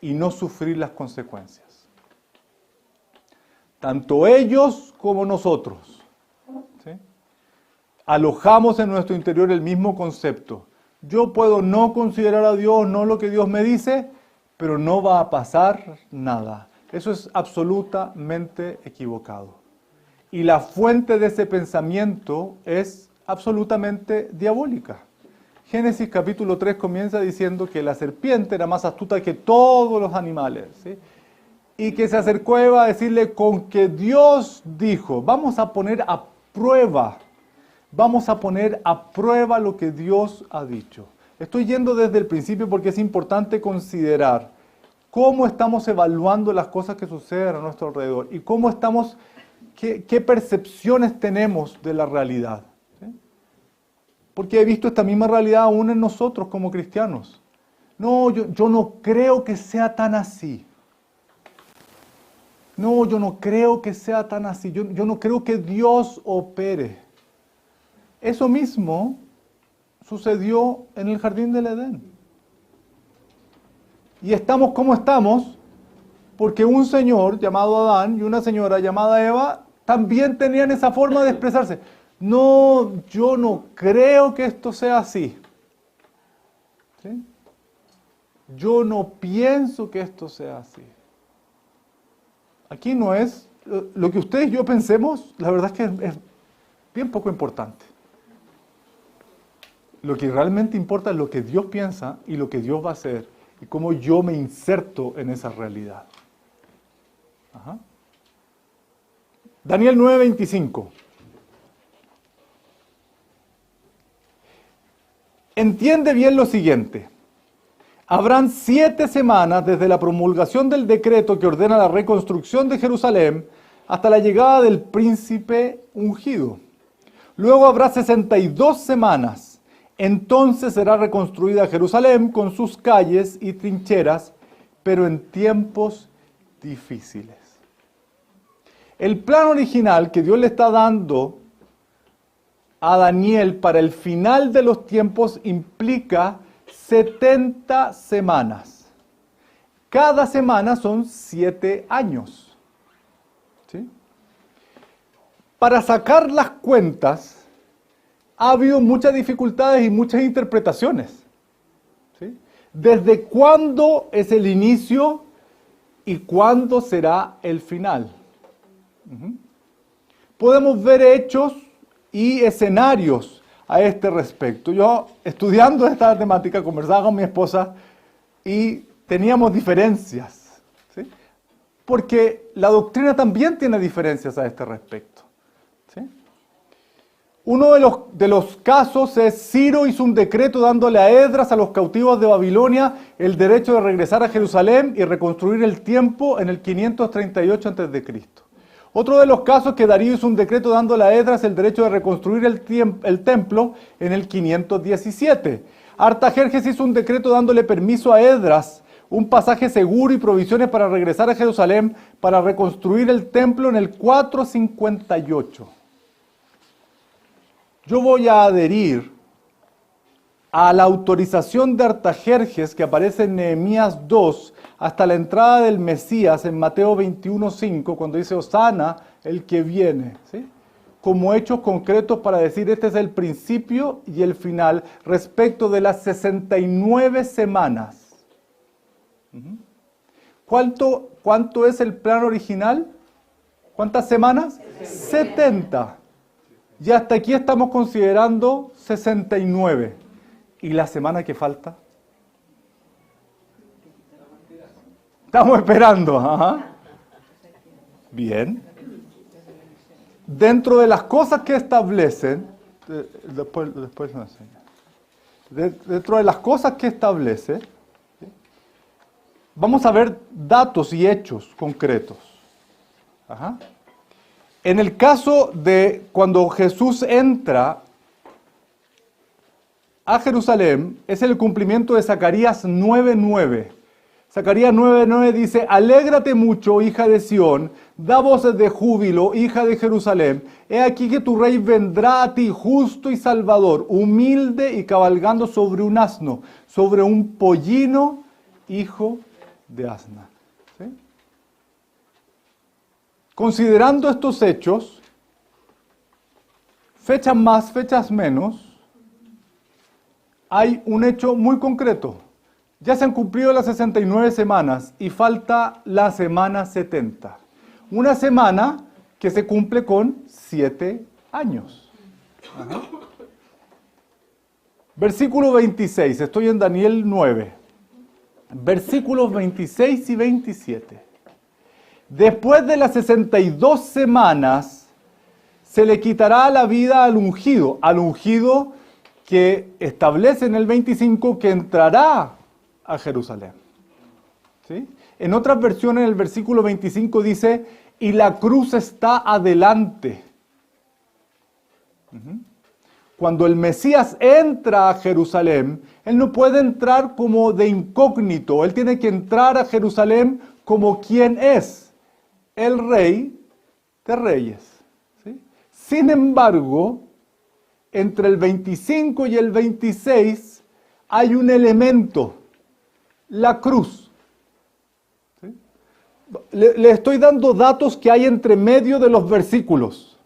y no sufrir las consecuencias. Tanto ellos como nosotros, ¿sí? Alojamos en nuestro interior el mismo concepto. Yo puedo no considerar a Dios, no lo que Dios me dice, pero no va a pasar nada. Eso es absolutamente equivocado. Y la fuente de ese pensamiento es absolutamente diabólica. Génesis capítulo 3 comienza diciendo que la serpiente era más astuta que todos los animales, ¿sí? Y que se acercó a Eva a decirle, con que Dios dijo, vamos a poner a prueba lo que Dios ha dicho. Estoy yendo desde el principio porque es importante considerar cómo estamos evaluando las cosas que suceden a nuestro alrededor y cómo estamos, qué percepciones tenemos de la realidad. Porque he visto esta misma realidad aún en nosotros como cristianos. No, yo no creo que sea tan así. No, yo no creo que sea tan así. Yo no creo que Dios opere. Eso mismo sucedió en el jardín del Edén. Y estamos como estamos porque un señor llamado Adán y una señora llamada Eva también tenían esa forma de expresarse. No, yo no creo que esto sea así. ¿Sí? Yo no pienso que esto sea así. Aquí no es, lo que ustedes y yo pensemos, la verdad es que es bien poco importante. Lo que realmente importa es lo que Dios piensa y lo que Dios va a hacer y cómo yo me inserto en esa realidad. Ajá. Daniel 9:25. Entiende bien lo siguiente. Habrán 7 semanas desde la promulgación del decreto que ordena la reconstrucción de Jerusalén hasta la llegada del príncipe ungido. Luego habrá 62 semanas. Entonces será reconstruida Jerusalén con sus calles y trincheras, pero en tiempos difíciles. El plan original que Dios le está dando a Daniel para el final de los tiempos implica 70 semanas. Cada semana son 7 años. ¿Sí? Para sacar las cuentas, ha habido muchas dificultades y muchas interpretaciones. ¿Sí? ¿Desde cuándo es el inicio ¿Y cuándo será el final? Podemos ver hechos y escenarios a este respecto. Yo, estudiando esta temática, conversaba con mi esposa y teníamos diferencias, ¿sí? Porque la doctrina también tiene diferencias a este respecto, ¿sí? Uno de los casos es Ciro hizo un decreto dándole a Esdras, a los cautivos de Babilonia, el derecho de regresar a Jerusalén y reconstruir el templo en el 538 a.C. Otro de los casos que Darío hizo un decreto dándole a Esdras el derecho de reconstruir el templo en el 517. Artajerjes hizo un decreto dándole permiso a Esdras, un pasaje seguro y provisiones para regresar a Jerusalén para reconstruir el templo en el 458. Yo voy a adherir a la autorización de Artajerjes que aparece en Nehemías 2 hasta la entrada del Mesías en Mateo 21:5, cuando dice Hosana, el que viene, ¿sí? Como hechos concretos para decir este es el principio y el final respecto de las 69 semanas. ¿Cuánto es el plan original? ¿Cuántas semanas? 70. Y hasta aquí estamos considerando 69. ¿Y la semana que falta? Estamos esperando. Ajá. Bien. Dentro de las cosas que establecen, después lo enseño. Dentro de las cosas que establece, vamos a ver datos y hechos concretos. Ajá. En el caso de cuando Jesús entra a Jerusalén, es el cumplimiento de Zacarías 9:9. Zacarías 9:9 dice, alégrate mucho, hija de Sión, da voces de júbilo, hija de Jerusalén. He aquí que tu rey vendrá a ti, justo y salvador, humilde y cabalgando sobre un asno, sobre un pollino, hijo de asna. ¿Sí? Considerando estos hechos, fechas más, fechas menos, hay un hecho muy concreto. Ya se han cumplido las 69 semanas y falta la semana 70. Una semana que se cumple con 7 años. Ajá. Versículo 26, estoy en Daniel 9. Versículos 26 y 27. Después de las 62 semanas, se le quitará la vida al ungido que establece en el 25 que entrará a Jerusalén. ¿Sí? En otras versiones, el versículo 25 dice, y la cruz está adelante. Cuando el Mesías entra a Jerusalén, él no puede entrar como de incógnito, él tiene que entrar a Jerusalén como quien es, el Rey de Reyes. ¿Sí? Sin embargo, entre el 25 y el 26 hay un elemento, la cruz. ¿Sí? Le estoy dando datos que hay entre medio de los versículos.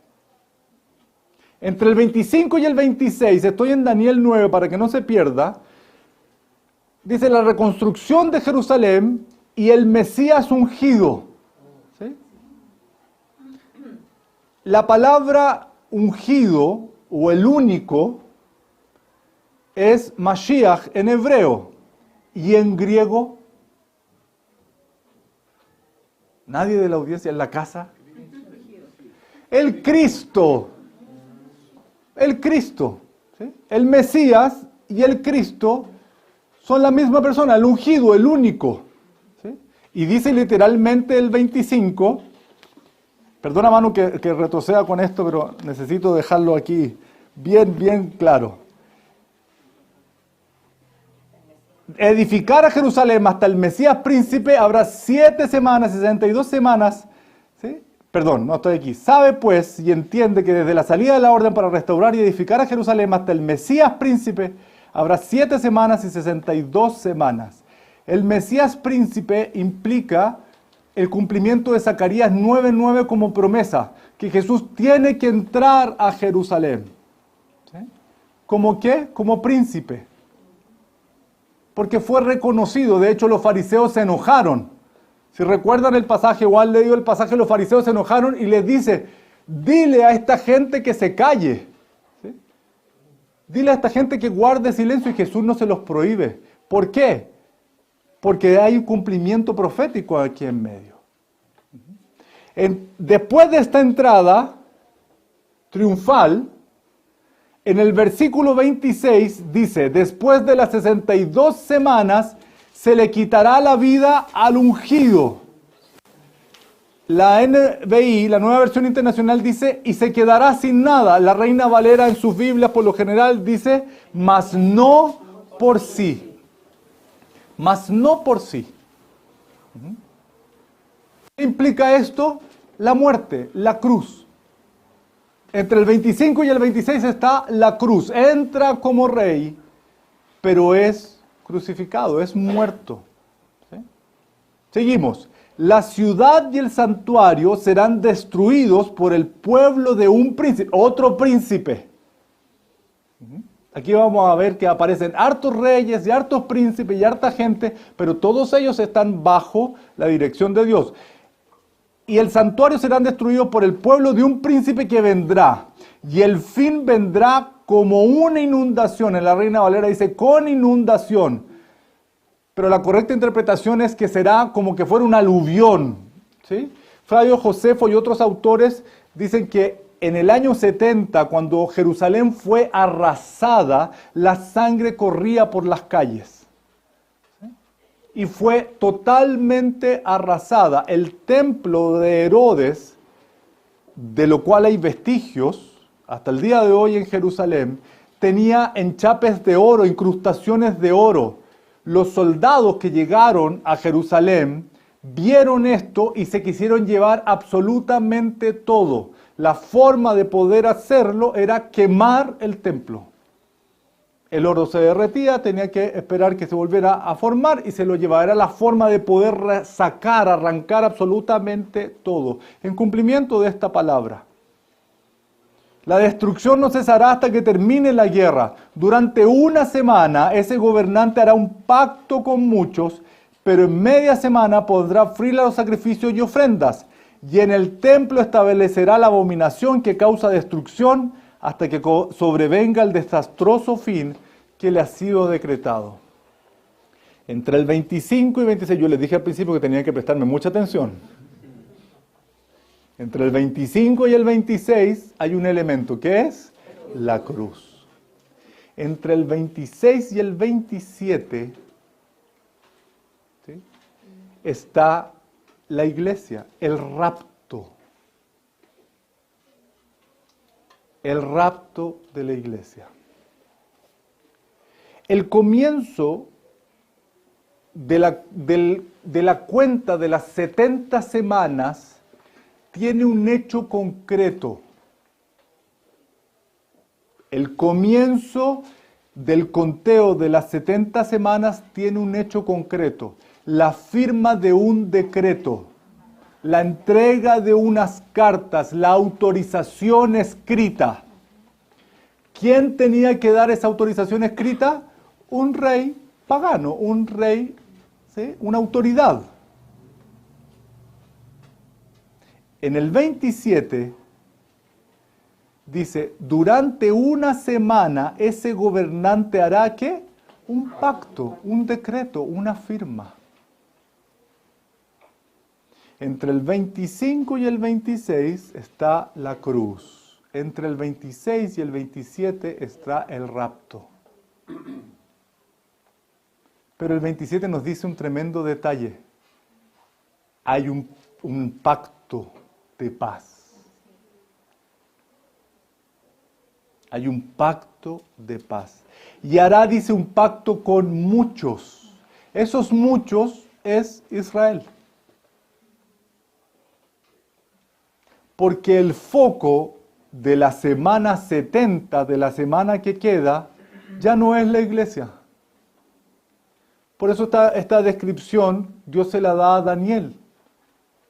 Entre el 25 y el 26, estoy en Daniel 9 para que no se pierda, dice la reconstrucción de Jerusalén y el Mesías ungido. ¿Sí? La palabra ungido o el único es Mashiach en hebreo y en griego. ¿Nadie de la audiencia en la casa? El Cristo. El Cristo. ¿Sí? El Mesías y el Cristo son la misma persona, el ungido, el único. ¿Sí? Y dice literalmente el 25, perdona Manu que retroceda con esto, pero necesito dejarlo aquí bien claro. Edificar a Jerusalén hasta el Mesías príncipe habrá 7 semanas, 62 semanas. ¿Sí? Perdón, no estoy aquí. Sabe pues y entiende que desde la salida de la orden para restaurar y edificar a Jerusalén hasta el Mesías príncipe habrá 7 semanas y 62 semanas. El Mesías príncipe implica el cumplimiento de Zacarías 9:9 como promesa, que Jesús tiene que entrar a Jerusalén. ¿Sí? ¿Cómo qué? Como príncipe. Porque fue reconocido, de hecho los fariseos se enojaron Si recuerdan el pasaje o han leído el pasaje, los fariseos se enojaron y les dice, dile a esta gente que se calle. ¿Sí? Dile a esta gente que guarde silencio, y Jesús no se los prohíbe. ¿Por qué? Porque hay un cumplimiento profético aquí en medio. Después de esta entrada triunfal, en el versículo 26 dice, después de las 62 semanas se le quitará la vida al ungido. La NBI, la Nueva Versión Internacional, dice, y se quedará sin nada. La Reina Valera en sus Biblias por lo general dice, mas no por sí. Mas no por sí. ¿Qué implica esto? La muerte, la cruz. Entre el 25 y el 26 está la cruz. Entra como rey, pero es crucificado, es muerto. ¿Sí? Seguimos. La ciudad y el santuario serán destruidos por el pueblo de un príncipe, otro príncipe. Aquí vamos a ver que aparecen hartos reyes y hartos príncipes y harta gente, pero todos ellos están bajo la dirección de Dios. Y el santuario serán destruidos por el pueblo de un príncipe que vendrá. Y el fin vendrá como una inundación. En la Reina Valera dice, con inundación. Pero la correcta interpretación es que será como que fuera un aluvión. ¿Sí? Flavio Josefo y otros autores dicen que en el año 70, cuando Jerusalén fue arrasada, la sangre corría por las calles. ¿Sí? Y fue totalmente arrasada. El templo de Herodes, de lo cual hay vestigios, hasta el día de hoy en Jerusalén, tenía enchapes de oro, incrustaciones de oro. Los soldados que llegaron a Jerusalén vieron esto y se quisieron llevar absolutamente todo. La forma de poder hacerlo era quemar el templo. El oro se derretía, tenía que esperar que se volviera a formar y se lo llevaba. Era la forma de poder sacar, arrancar absolutamente todo. En cumplimiento de esta palabra. La destrucción no cesará hasta que termine la guerra. Durante una semana ese gobernante hará un pacto con muchos, pero en media semana pondrá fin a los sacrificios y ofrendas. Y en el templo establecerá la abominación que causa destrucción hasta que sobrevenga el desastroso fin que le ha sido decretado. Entre el 25 y 26, yo les dije al principio que tenían que prestarme mucha atención. Entre el 25 y el 26 hay un elemento, que es la cruz. Entre el 26 y el 27 ¿sí? está la iglesia, el rapto. El rapto de la iglesia. El comienzo de la cuenta de las 70 semanas tiene un hecho concreto. El comienzo del conteo de las 70 semanas tiene un hecho concreto. La firma de un decreto, la entrega de unas cartas, la autorización escrita. ¿Quién tenía que dar esa autorización escrita? Un rey pagano, un rey, ¿sí? Una autoridad. En el 27 dice, durante una semana ese gobernante hará ¿qué? Un pacto, un decreto, una firma. Entre el 25 y el 26 está la cruz. Entre el 26 y el 27 está el rapto. Pero el 27 nos dice un tremendo detalle. Hay un pacto de paz. Hay un pacto de paz. Y hará, dice, un pacto con muchos. Esos muchos es Israel. Porque el foco de la semana 70, de la semana que queda, ya no es la iglesia. Por eso esta descripción Dios se la da a Daniel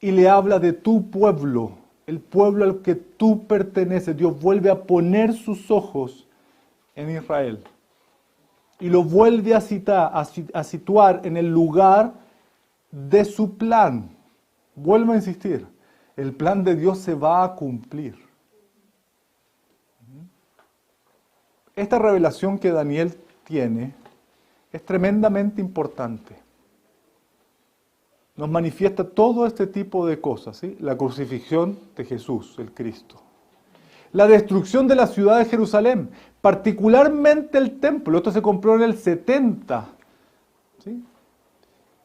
y le habla de tu pueblo, el pueblo al que tú perteneces. Dios vuelve a poner sus ojos en Israel y lo vuelve a situar en el lugar de su plan. Vuelvo a insistir, el plan de Dios se va a cumplir. Esta revelación que Daniel tiene es tremendamente importante. Nos manifiesta todo este tipo de cosas, ¿sí? La crucifixión de Jesús, el Cristo. La destrucción de la ciudad de Jerusalén, particularmente el templo. Esto se compró en el 70, ¿sí?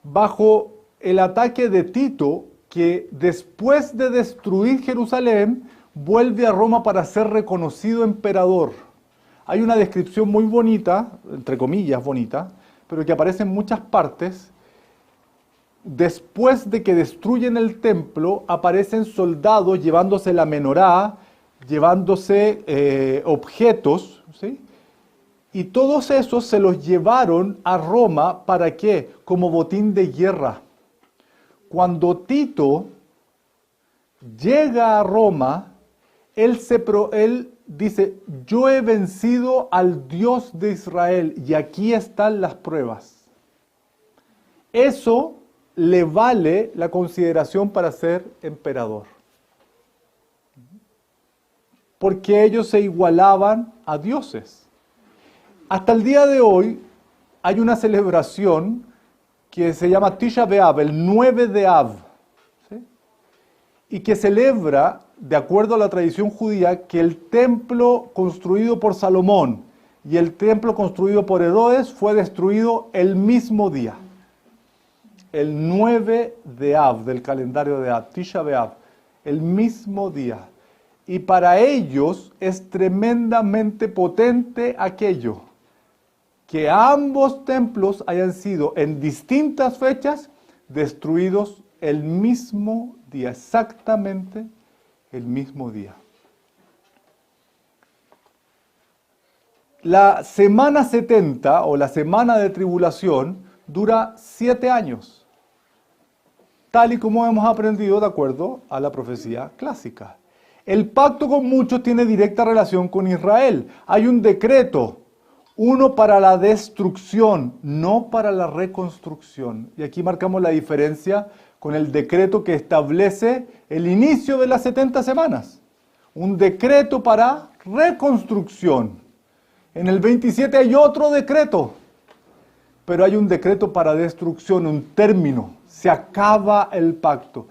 Bajo el ataque de Tito, que después de destruir Jerusalén, vuelve a Roma para ser reconocido emperador. Hay una descripción muy bonita, entre comillas bonita, pero que aparece en muchas partes. Después de que destruyen el templo, aparecen soldados llevándose la menorá, llevándose objetos, ¿sí? Y todos esos se los llevaron a Roma, ¿para qué? Como botín de guerra. Cuando Tito llega a Roma, él dice, yo he vencido al Dios de Israel y aquí están las pruebas. Eso le vale la consideración para ser emperador. Porque ellos se igualaban a dioses. Hasta el día de hoy hay una celebración que se llama Tisha B'Av, el 9 de Av, ¿sí? Y que celebra, de acuerdo a la tradición judía, que el templo construido por Salomón y el templo construido por Herodes fue destruido el mismo día. El 9 de Av, del calendario de Av, Tisha B'Av, el mismo día. Y para ellos es tremendamente potente aquello, que ambos templos hayan sido en distintas fechas destruidos el mismo día, exactamente el mismo día. La semana 70 o la semana de tribulación dura 7 años. Tal y como hemos aprendido de acuerdo a la profecía clásica. El pacto con muchos tiene directa relación con Israel. Hay un decreto, uno para la destrucción, no para la reconstrucción. Y aquí marcamos la diferencia con el decreto que establece el inicio de las 70 semanas. Un decreto para reconstrucción. En el 27 hay otro decreto, pero hay un decreto para destrucción, un término. Se acaba el pacto.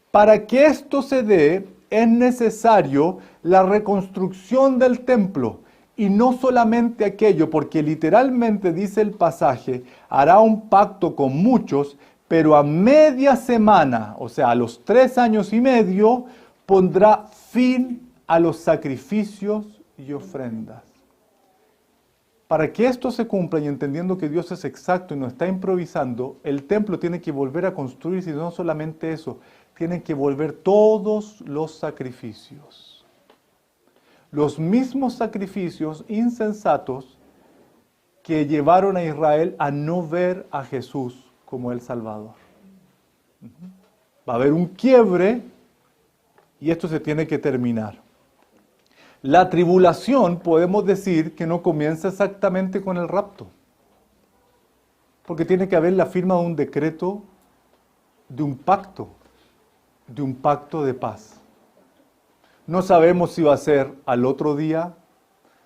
Para que esto se dé, es necesario la reconstrucción del templo. Y no solamente aquello, porque literalmente dice el pasaje, hará un pacto con muchos, pero a media semana, o sea, a los 3 años y medio, pondrá fin a los sacrificios y ofrendas. Para que esto se cumpla y entendiendo que Dios es exacto y no está improvisando, el templo tiene que volver a construirse y no solamente eso, tienen que volver todos los sacrificios. Los mismos sacrificios insensatos que llevaron a Israel a no ver a Jesús como el Salvador. Va a haber un quiebre y esto se tiene que terminar. La tribulación podemos decir que no comienza exactamente con el rapto, porque tiene que haber la firma de un decreto, de un pacto de paz. No sabemos si va a ser al otro día,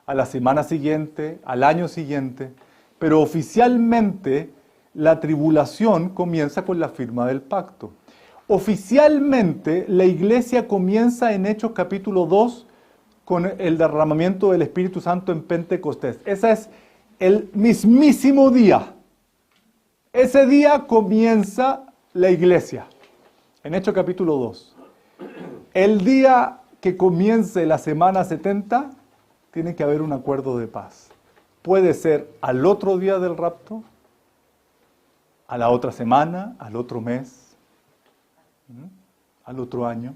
a la semana siguiente, al año siguiente, pero oficialmente la tribulación comienza con la firma del pacto. Oficialmente la iglesia comienza en Hechos capítulo 2 con el derramamiento del Espíritu Santo en Pentecostés. Ese es el mismísimo día. Ese día comienza la iglesia, en Hechos capítulo 2. El día que comience la semana 70, tiene que haber un acuerdo de paz. Puede ser al otro día del rapto, a la otra semana, al otro mes, al otro año.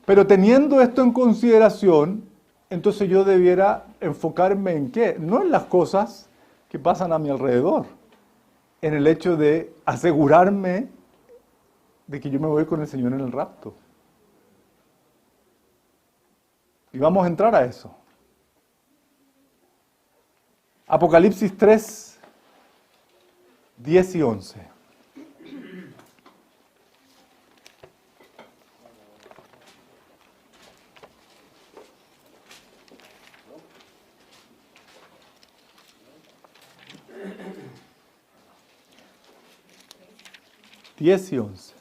Pero teniendo esto en consideración, entonces yo debiera enfocarme en ¿qué? No en las cosas que pasan a mi alrededor, en el hecho de asegurarme de que yo me voy con el Señor en el rapto. Y vamos a entrar a eso. Apocalipsis 3, 10 y 11. Diez y 11.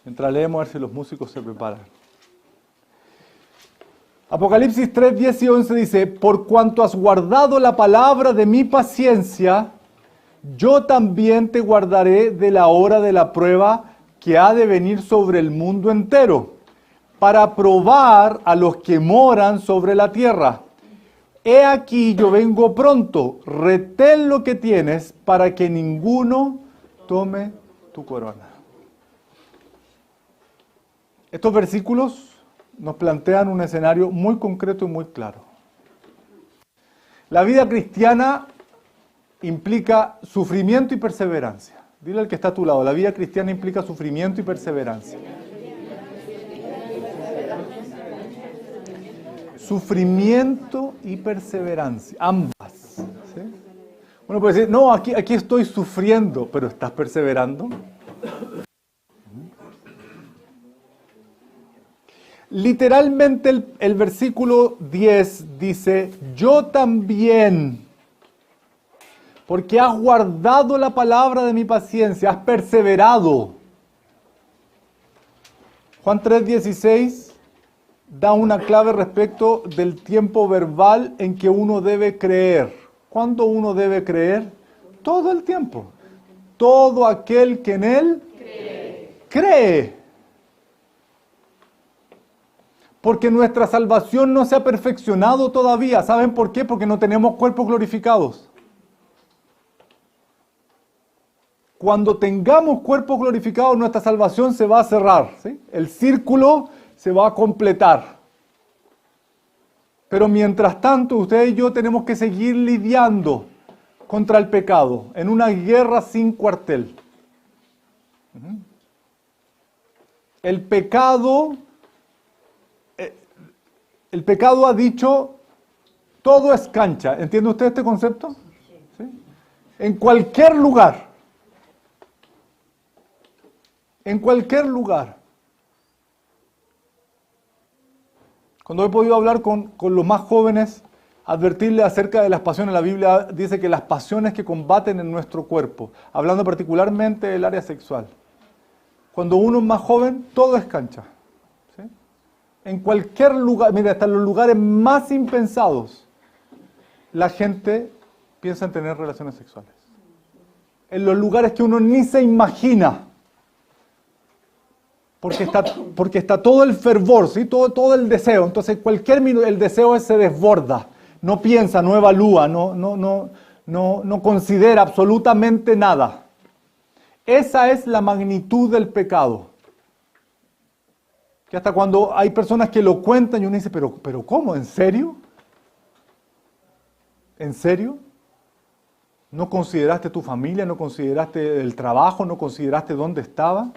Mientras leemos, a ver si los músicos se preparan. Apocalipsis 3, 10 y 11 dice: por cuanto has guardado la palabra de mi paciencia, yo también te guardaré de la hora de la prueba que ha de venir sobre el mundo entero, para probar a los que moran sobre la tierra. He aquí yo vengo pronto, retén lo que tienes para que ninguno tome tu corona. Estos versículos nos plantean un escenario muy concreto y muy claro. La vida cristiana implica sufrimiento y perseverancia. Dile al que está a tu lado, la vida cristiana implica sufrimiento y perseverancia. Sufrimiento y perseverancia, ambas. ¿Sí? Uno puede decir, no, aquí estoy sufriendo, pero ¿estás perseverando? Literalmente el versículo 10 dice, yo también, porque has guardado la palabra de mi paciencia, has perseverado. Juan 3:16 da una clave respecto del tiempo verbal en que uno debe creer. ¿Cuándo uno debe creer? Todo el tiempo. Todo aquel que en él cree. Porque nuestra salvación no se ha perfeccionado todavía. ¿Saben por qué? Porque no tenemos cuerpos glorificados. Cuando tengamos cuerpos glorificados, nuestra salvación se va a cerrar, ¿sí? El círculo se va a completar. Pero mientras tanto, usted y yo tenemos que seguir lidiando contra el pecado, en una guerra sin cuartel. El pecado ha dicho, todo es cancha. ¿Entiende usted este concepto? ¿Sí? En cualquier lugar. En cualquier lugar. Cuando he podido hablar con los más jóvenes, advertirles acerca de las pasiones, la Biblia dice que las pasiones que combaten en nuestro cuerpo, hablando particularmente del área sexual. Cuando uno es más joven, todo es cancha. ¿Sí? En cualquier lugar, mira, hasta en los lugares más impensados, la gente piensa en tener relaciones sexuales. En los lugares que uno ni se imagina. Porque está todo el fervor, ¿sí? todo el deseo. Entonces, cualquier minuto, el deseo se desborda. No piensa, no evalúa, no considera absolutamente nada. Esa es la magnitud del pecado. Que hasta cuando hay personas que lo cuentan y uno dice, pero ¿cómo? ¿En serio? ¿En serio? ¿No consideraste tu familia? ¿No consideraste el trabajo? ¿No consideraste dónde estaba?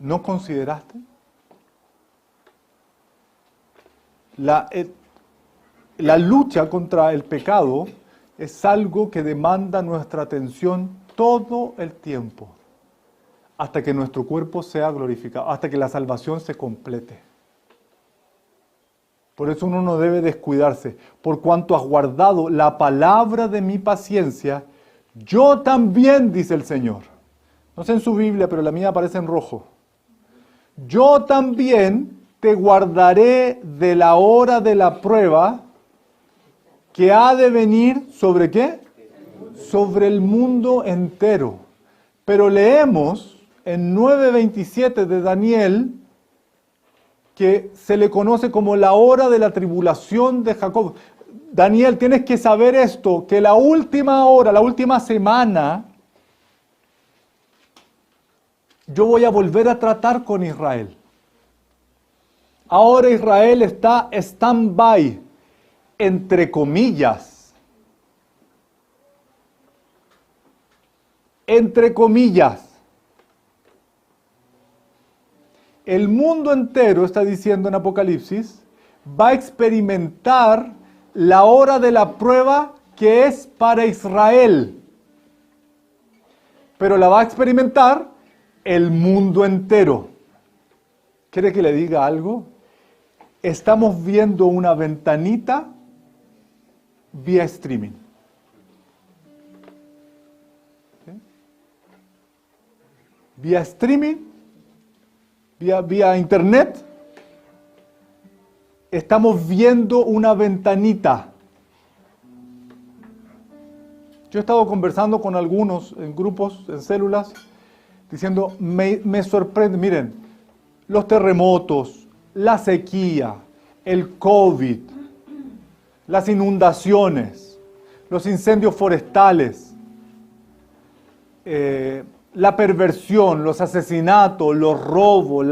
¿No consideraste? La lucha contra el pecado es algo que demanda nuestra atención todo el tiempo, hasta que nuestro cuerpo sea glorificado, hasta que la salvación se complete. Por eso uno no debe descuidarse. Por cuanto has guardado la palabra de mi paciencia, yo también, dice el Señor. No sé en su Biblia, pero la mía aparece en rojo. Yo también te guardaré de la hora de la prueba que ha de venir ¿sobre qué? Sobre el mundo entero. Pero leemos en 9:27 de Daniel que se le conoce como la hora de la tribulación de Jacob. Daniel, tienes que saber esto, que la última hora, la última semana, yo voy a volver a tratar con Israel. Ahora Israel está stand-by, entre comillas. Entre comillas. El mundo entero, está diciendo en Apocalipsis, va a experimentar la hora de la prueba que es para Israel. Pero la va a experimentar el mundo entero. ¿Quiere que le diga algo? Estamos viendo una ventanita vía streaming. ¿Sí? Vía streaming, vía internet, estamos viendo una ventanita. Yo he estado conversando con algunos en grupos, en células, diciendo, me sorprende, miren, los terremotos, la sequía, el COVID, las inundaciones, los incendios forestales, la perversión, los asesinatos, los robos,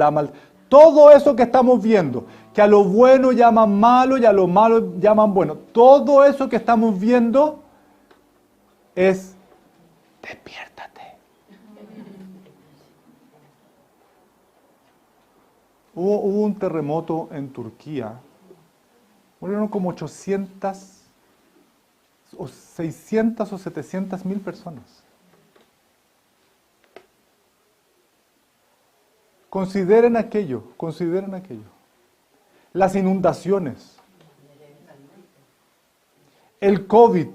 todo eso que estamos viendo, que a lo bueno llaman malo y a lo malo llaman bueno, todo eso que estamos viendo es despiértate. Hubo un terremoto en Turquía, murieron como 800 o 600 o 700 mil personas. Consideren aquello. Las inundaciones, el COVID.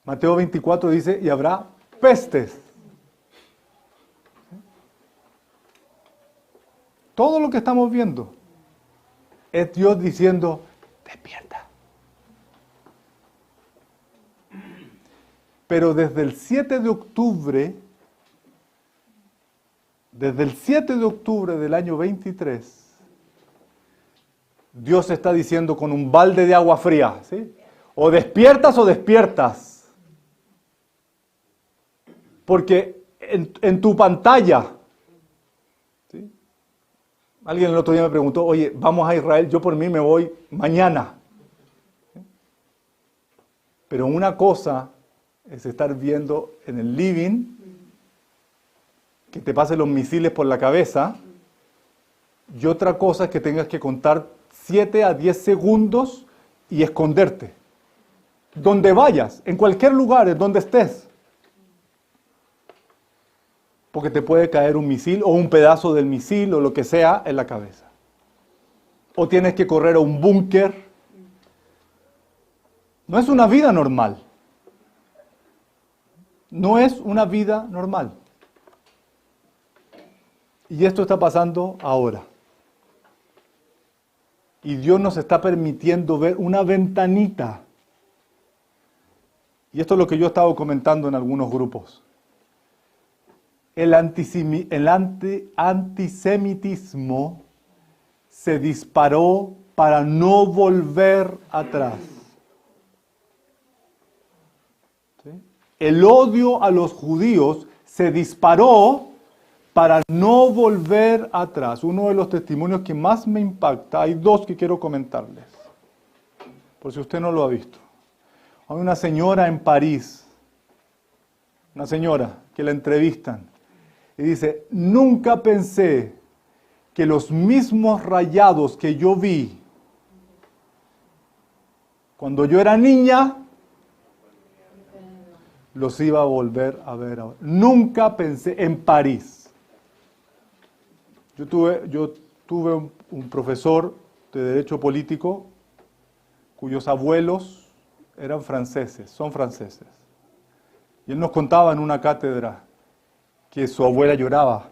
Mateo 24 dice, y habrá pestes. Todo lo que estamos viendo es Dios diciendo, despierta. Pero desde el 7 de octubre del año 23, Dios está diciendo con un balde de agua fría, ¿sí? O despiertas. Porque en tu pantalla, ¿sí? Alguien el otro día me preguntó, oye, vamos a Israel, yo por mí me voy mañana. ¿Sí? Pero una cosa es estar viendo en el living que te pasen los misiles por la cabeza, y otra cosa es que tengas que contar 7 a 10 segundos y esconderte. Donde vayas, en cualquier lugar, en donde estés. Porque te puede caer un misil o un pedazo del misil o lo que sea en la cabeza. O tienes que correr a un búnker. No es una vida normal. No es una vida normal. Y esto está pasando ahora. Y Dios nos está permitiendo ver una ventanita. Y esto es lo que yo he estado comentando en algunos grupos. El antisemitismo se disparó para no volver atrás. ¿Sí? El odio a los judíos se disparó para no volver atrás. Uno de los testimonios que más me impacta, hay dos que quiero comentarles, por si usted no lo ha visto. Hay una señora en París, una señora que la entrevistan, y dice, nunca pensé que los mismos rayados que yo vi cuando yo era niña, los iba a volver a ver ahora. Nunca pensé en París. Yo tuve un profesor de Derecho Político cuyos abuelos eran franceses, son franceses. Y él nos contaba en una cátedra que su abuela lloraba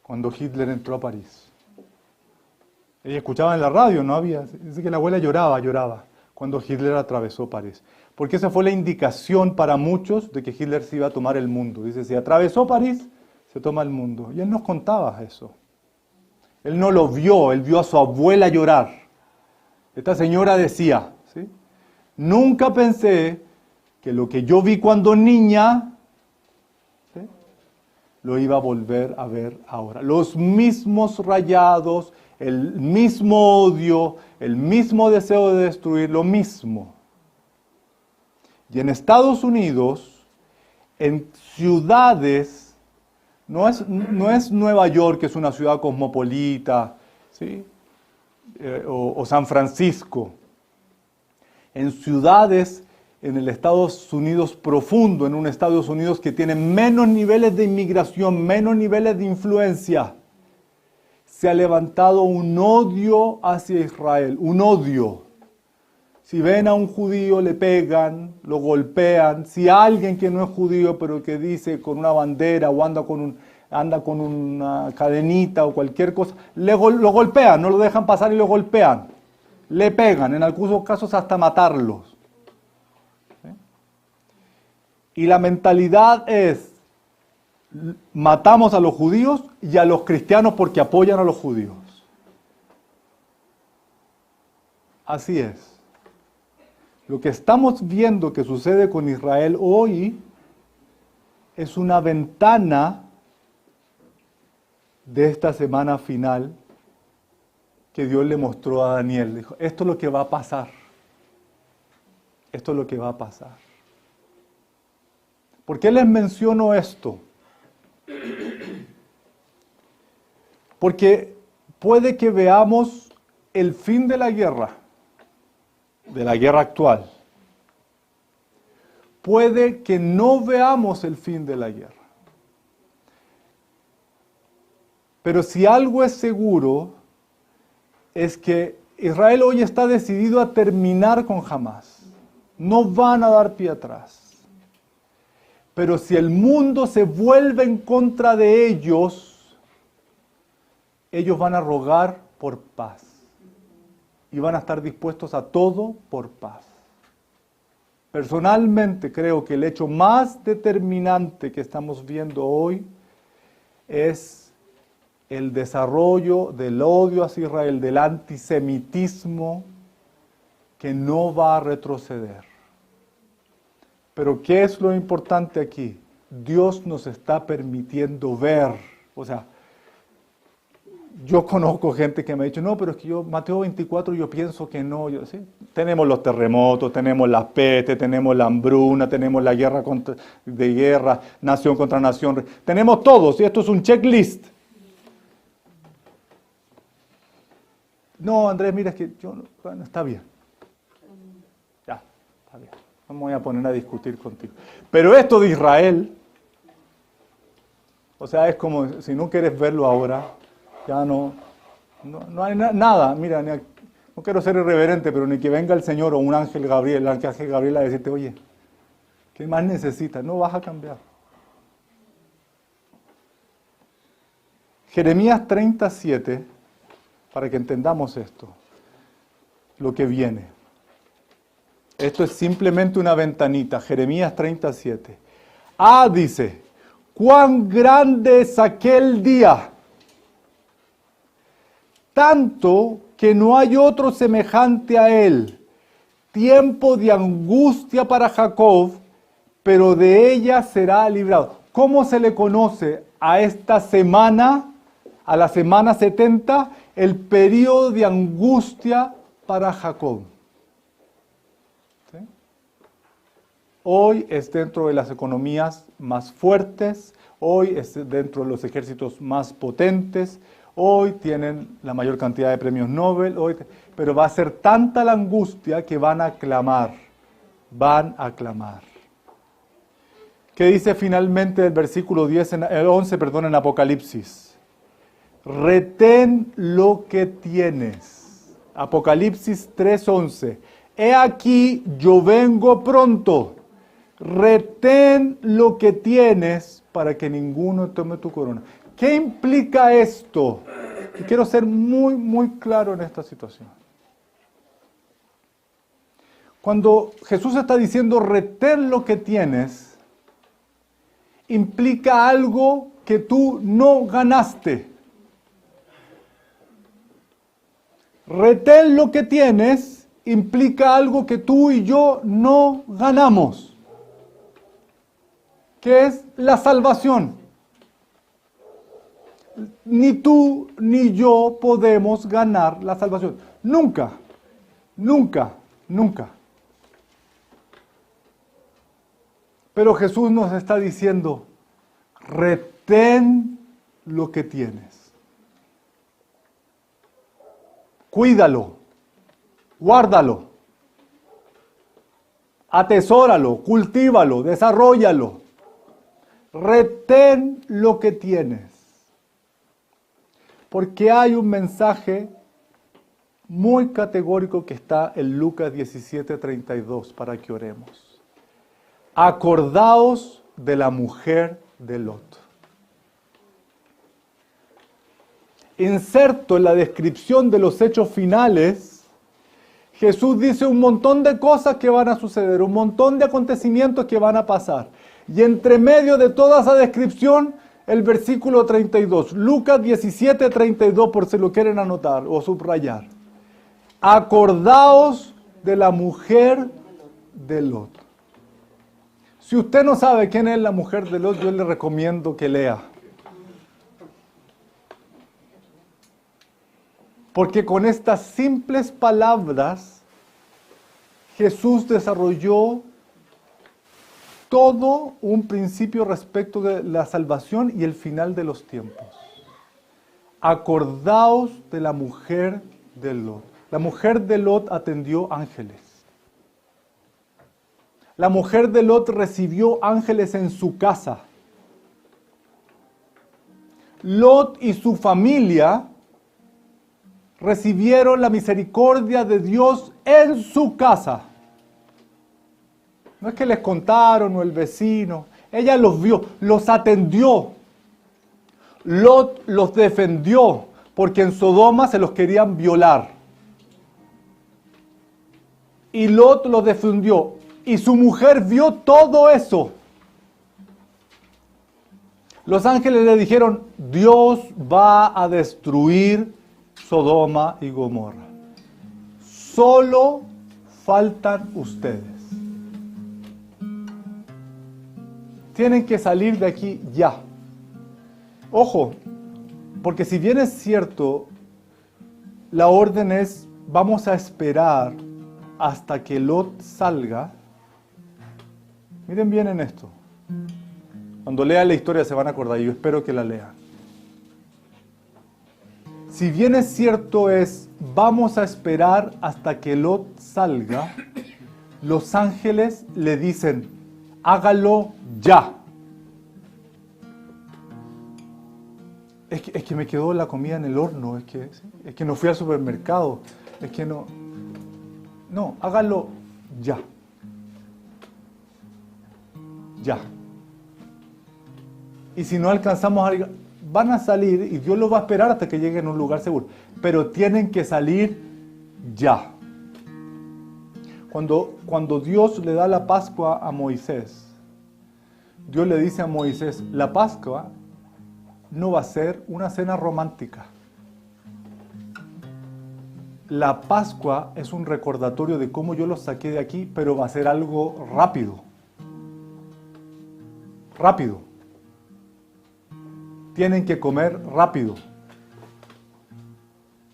cuando Hitler entró a París. Ella escuchaba en la radio, no había, dice que la abuela lloraba cuando Hitler atravesó París. Porque esa fue la indicación para muchos de que Hitler se iba a tomar el mundo. Dice, si atravesó París, se toma el mundo. Y él nos contaba eso. Él no lo vio, él vio a su abuela llorar. Esta señora decía, ¿sí? Nunca pensé que lo que yo vi cuando niña, ¿sí?, lo iba a volver a ver ahora. Los mismos rayados, el mismo odio, el mismo deseo de destruir, lo mismo. Y en Estados Unidos, en ciudades, no es Nueva York, que es una ciudad cosmopolita, ¿sí?, o San Francisco. en ciudades en el Estados Unidos profundo, en un Estados Unidos que tiene menos niveles de inmigración, menos niveles de influencia, se ha levantado un odio hacia Israel, un odio. Si ven a un judío le pegan, lo golpean. Si alguien que no es judío pero que dice con una bandera o anda con una cadenita o cualquier cosa, lo golpean, no lo dejan pasar y lo golpean. Le pegan, en algunos casos hasta matarlos. Y la mentalidad es, matamos a los judíos y a los cristianos porque apoyan a los judíos. Así es. Lo que estamos viendo que sucede con Israel hoy es una ventana de esta semana final que Dios le mostró a Daniel. Dijo, esto es lo que va a pasar. Esto es lo que va a pasar. ¿Por qué les menciono esto? Porque puede que veamos el fin de la guerra actual. Puede que no veamos el fin de la guerra. Pero si algo es seguro, es que Israel hoy está decidido a terminar con Hamás. No van a dar pie atrás. Pero si el mundo se vuelve en contra de ellos, ellos van a rogar por paz. Y van a estar dispuestos a todo por paz. Personalmente creo que el hecho más determinante que estamos viendo hoy es el desarrollo del odio hacia Israel, del antisemitismo que no va a retroceder. Pero ¿qué es lo importante aquí? Dios nos está permitiendo ver. O sea, yo conozco gente que me ha dicho, no, pero es que yo, Mateo 24, yo pienso que no. ¿Sí? Tenemos los terremotos, tenemos las pestes, tenemos la hambruna, tenemos la guerra nación contra nación. Tenemos todo, ¿sí? Esto es un checklist. No, Andrés, mira, es que bueno, está bien. Ya, está bien. No me voy a poner a discutir contigo. Pero esto de Israel, o sea, es como si no quieres verlo ahora, ya no hay nada. Mira, no quiero ser irreverente, pero ni que venga el Señor o un ángel Gabriel, el ángel Gabriel a decirte, oye, ¿qué más necesitas? No vas a cambiar. Jeremías 37, para que entendamos esto, lo que viene. Esto es simplemente una ventanita, Jeremías 37. Dice, cuán grande es aquel día, tanto que no hay otro semejante a él. Tiempo de angustia para Jacob, pero de ella será librado. ¿Cómo se le conoce a esta semana, a la semana 70? El periodo de angustia para Jacob. Hoy es dentro de las economías más fuertes, hoy es dentro de los ejércitos más potentes, hoy tienen la mayor cantidad de premios Nobel, pero va a ser tanta la angustia que van a clamar. ¿Qué dice finalmente el versículo 11 en Apocalipsis? Retén lo que tienes. Apocalipsis 3:11. He aquí, yo vengo pronto. Retén lo que tienes para que ninguno tome tu corona. ¿Qué implica esto? Y quiero ser muy, muy claro en esta situación. Cuando Jesús está diciendo retén lo que tienes, implica algo que tú no ganaste. Retén lo que tienes implica algo que tú y yo no ganamos. Que es la salvación. Ni tú ni yo podemos ganar la salvación. Nunca, nunca, nunca. Pero Jesús nos está diciendo, retén lo que tienes. Cuídalo, guárdalo. Atesóralo, cultívalo, desarróllalo. Retén lo que tienes. Porque hay un mensaje muy categórico que está en Lucas 17:32 para que oremos. Acordaos de la mujer de Lot. Inserto en la descripción de los hechos finales, Jesús dice un montón de cosas que van a suceder, un montón de acontecimientos que van a pasar. Y entre medio de toda esa descripción, el versículo 32, Lucas 17:32, por si lo quieren anotar o subrayar. Acordaos de la mujer de Lot. Si usted no sabe quién es la mujer de Lot, yo le recomiendo que lea. Porque con estas simples palabras, Jesús desarrolló todo un principio respecto de la salvación y el final de los tiempos. Acordaos de la mujer de Lot. La mujer de Lot atendió ángeles. La mujer de Lot recibió ángeles en su casa. Lot y su familia recibieron la misericordia de Dios en su casa. No es que les contaron o el vecino. Ella los vio, los atendió. Lot los defendió porque en Sodoma se los querían violar. Y Lot los defendió. Y su mujer vio todo eso. Los ángeles le dijeron, Dios va a destruir Sodoma y Gomorra. Solo faltan ustedes. Tienen que salir de aquí ya. Ojo, porque si bien es cierto, la orden es, vamos a esperar hasta que Lot salga. Miren bien en esto. Cuando lean la historia se van a acordar, y yo espero que la lean. Si bien es cierto es, vamos a esperar hasta que Lot salga, los ángeles le dicen, hágalo ya. Es que me quedó la comida en el horno, es que no fui al supermercado, es que no. No, hágalo ya. Ya. Y si no alcanzamos a... Van a salir y Dios los va a esperar hasta que lleguen a un lugar seguro. Pero tienen que salir ya. Cuando Dios le da la Pascua a Moisés, Dios le dice a Moisés, la Pascua no va a ser una cena romántica. La Pascua es un recordatorio de cómo yo los saqué de aquí, pero va a ser algo rápido. Rápido. Tienen que comer rápido.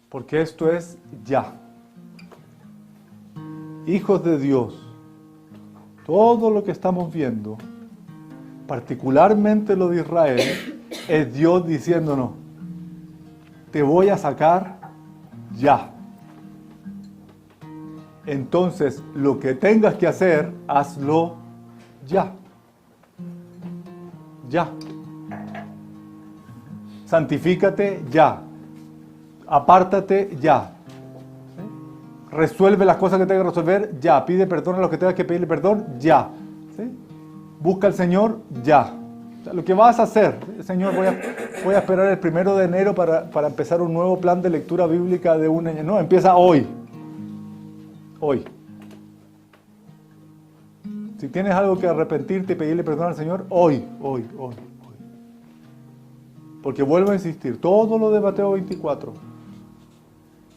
Porque esto es ya. Hijos de Dios, todo lo que estamos viendo, particularmente lo de Israel, es Dios diciéndonos, te voy a sacar ya. Entonces, lo que tengas que hacer, hazlo ya. Ya. Santifícate ya. Apártate ya. ¿Sí? Resuelve las cosas que tengas que resolver ya. Pide perdón a los que tengas que pedirle perdón ya. ¿Sí? Busca al Señor ya. O sea, lo que vas a hacer, Señor, voy a esperar el 1 de enero para empezar un nuevo plan de lectura bíblica de un año. No, empieza hoy. Hoy. Si tienes algo que arrepentirte y pedirle perdón al Señor, hoy. Porque vuelvo a insistir, todo lo de Mateo 24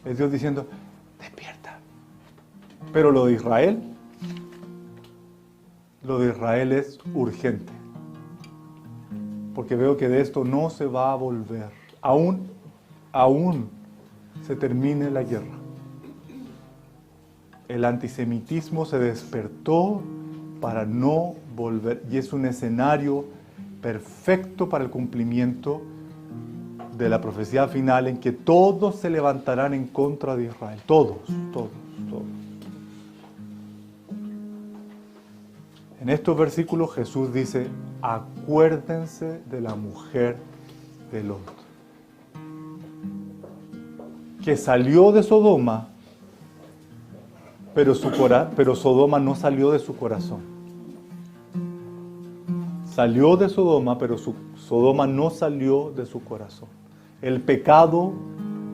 es Dios diciendo, despierta. Pero lo de Israel es urgente. Porque veo que de esto no se va a volver. Aún se termine la guerra. El antisemitismo se despertó para no volver. Y es un escenario perfecto para el cumplimiento de la profecía final en que todos se levantarán en contra de Israel. Todos. En estos versículos Jesús dice, acuérdense de la mujer de Lot, que salió de Sodoma, pero Sodoma no salió de su corazón. Salió de Sodoma, pero Sodoma no salió de su corazón. El pecado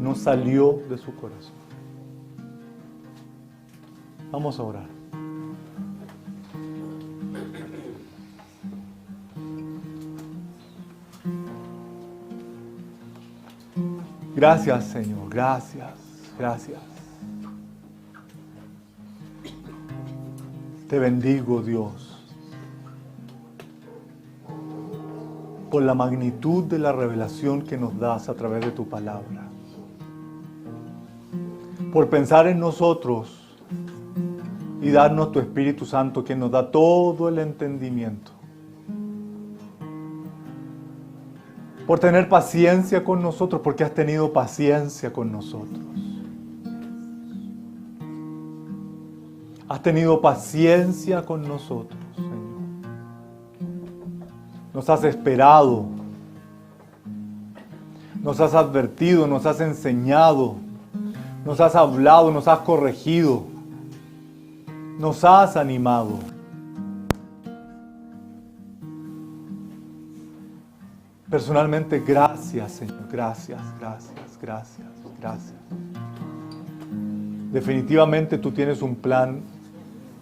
no salió de su corazón. Vamos a orar. Gracias, Señor, gracias, gracias. Te bendigo, Dios, por la magnitud de la revelación que nos das a través de tu palabra. Por pensar en nosotros y darnos tu Espíritu Santo que nos da todo el entendimiento. Por tener paciencia con nosotros, porque has tenido paciencia con nosotros. Has tenido paciencia con nosotros, Señor. Nos has esperado. Nos has advertido, nos has enseñado. Nos has hablado, nos has corregido. Nos has animado. Personalmente, gracias, Señor. Gracias, gracias, gracias, gracias. Definitivamente tú tienes un plan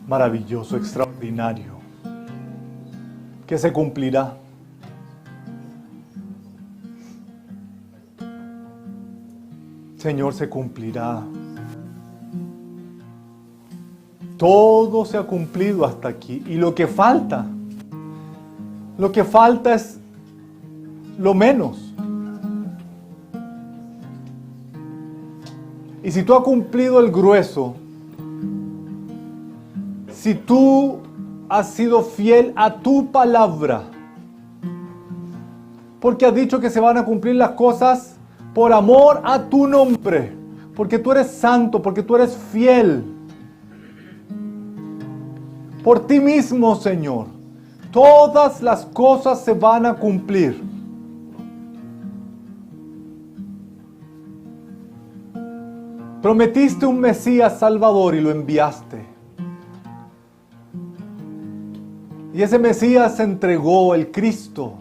maravilloso, extraordinario, que se cumplirá. Señor, se cumplirá. Todo se ha cumplido hasta aquí. Y lo que falta es lo menos. Y si tú has cumplido el grueso, si tú has sido fiel a tu palabra, porque has dicho que se van a cumplir las cosas por amor a tu nombre, porque tú eres santo, porque tú eres fiel, por ti mismo, Señor, todas las cosas se van a cumplir. Prometiste un Mesías Salvador y lo enviaste. Y ese Mesías se entregó, el Cristo,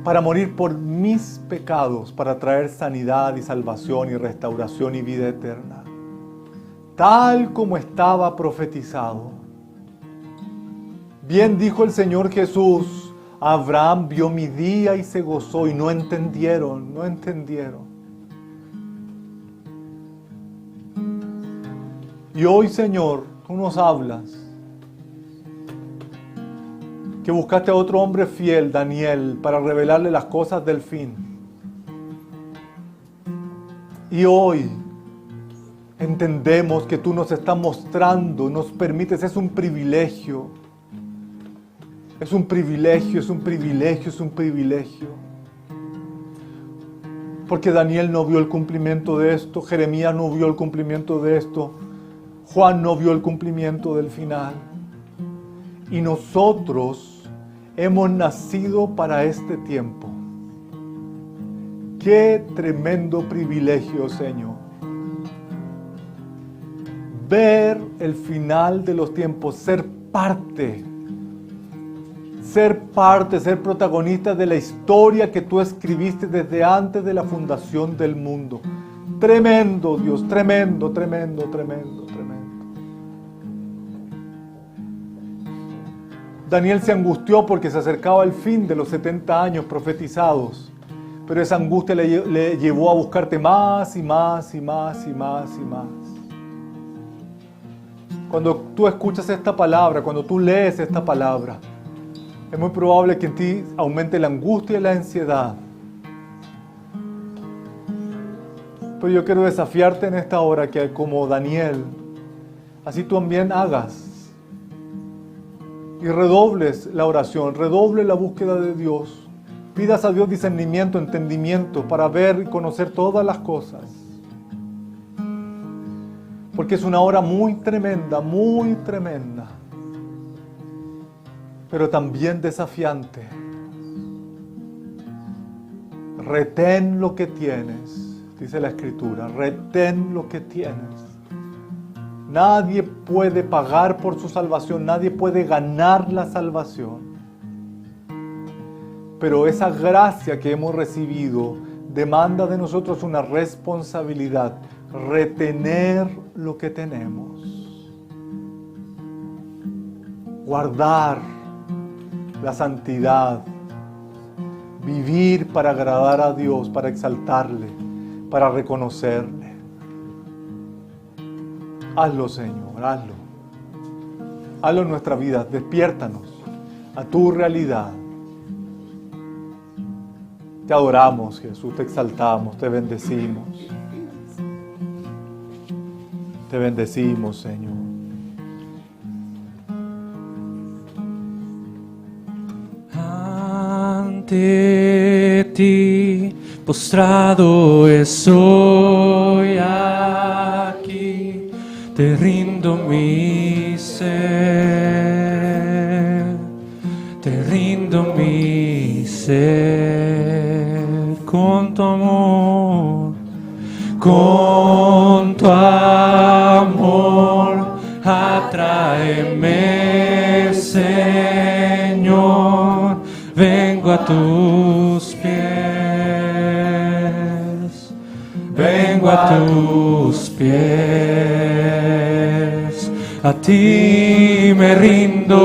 para morir por mis pecados, para traer sanidad y salvación y restauración y vida eterna. Tal como estaba profetizado. Bien dijo el Señor Jesús, Abraham vio mi día y se gozó, y no entendieron. Y hoy, Señor, tú nos hablas que buscaste a otro hombre fiel, Daniel, para revelarle las cosas del fin. Y hoy entendemos que tú nos estás mostrando, nos permites, es un privilegio. Es un privilegio, es un privilegio, es un privilegio. Porque Daniel no vio el cumplimiento de esto, Jeremías no vio el cumplimiento de esto, Juan no vio el cumplimiento del final. Y nosotros hemos nacido para este tiempo. ¡Qué tremendo privilegio, Señor! Ver el final de los tiempos, ser protagonista de la historia que tú escribiste desde antes de la fundación del mundo. Tremendo, Dios, tremendo. Daniel se angustió porque se acercaba el fin de los 70 años profetizados, pero esa angustia le llevó a buscarte más y más. Cuando tú escuchas esta palabra, cuando tú lees esta palabra, es muy probable que en ti aumente la angustia y la ansiedad. Pero yo quiero desafiarte en esta hora que como Daniel, así tú también hagas. Y redobles la oración, redoble la búsqueda de Dios. Pidas a Dios discernimiento, entendimiento para ver y conocer todas las cosas. Porque es una hora muy tremenda, pero también desafiante. Retén lo que tienes, dice la Escritura, retén lo que tienes. Nadie puede pagar por su salvación, nadie puede ganar la salvación. Pero esa gracia que hemos recibido demanda de nosotros una responsabilidad, retener lo que tenemos, guardar la santidad, vivir para agradar a Dios, para exaltarle, para reconocerle. Hazlo, Señor, hazlo. Hazlo en nuestra vida, despiértanos a tu realidad. Te adoramos, Jesús, te exaltamos, te bendecimos. Te bendecimos, Señor. Ante ti postrado estoy aquí, te rindo mi ser, te rindo mi ser con tu amor, con tu amor, atráeme, Señor, vengo a tus pies, vengo a tus pies, a ti me rindo,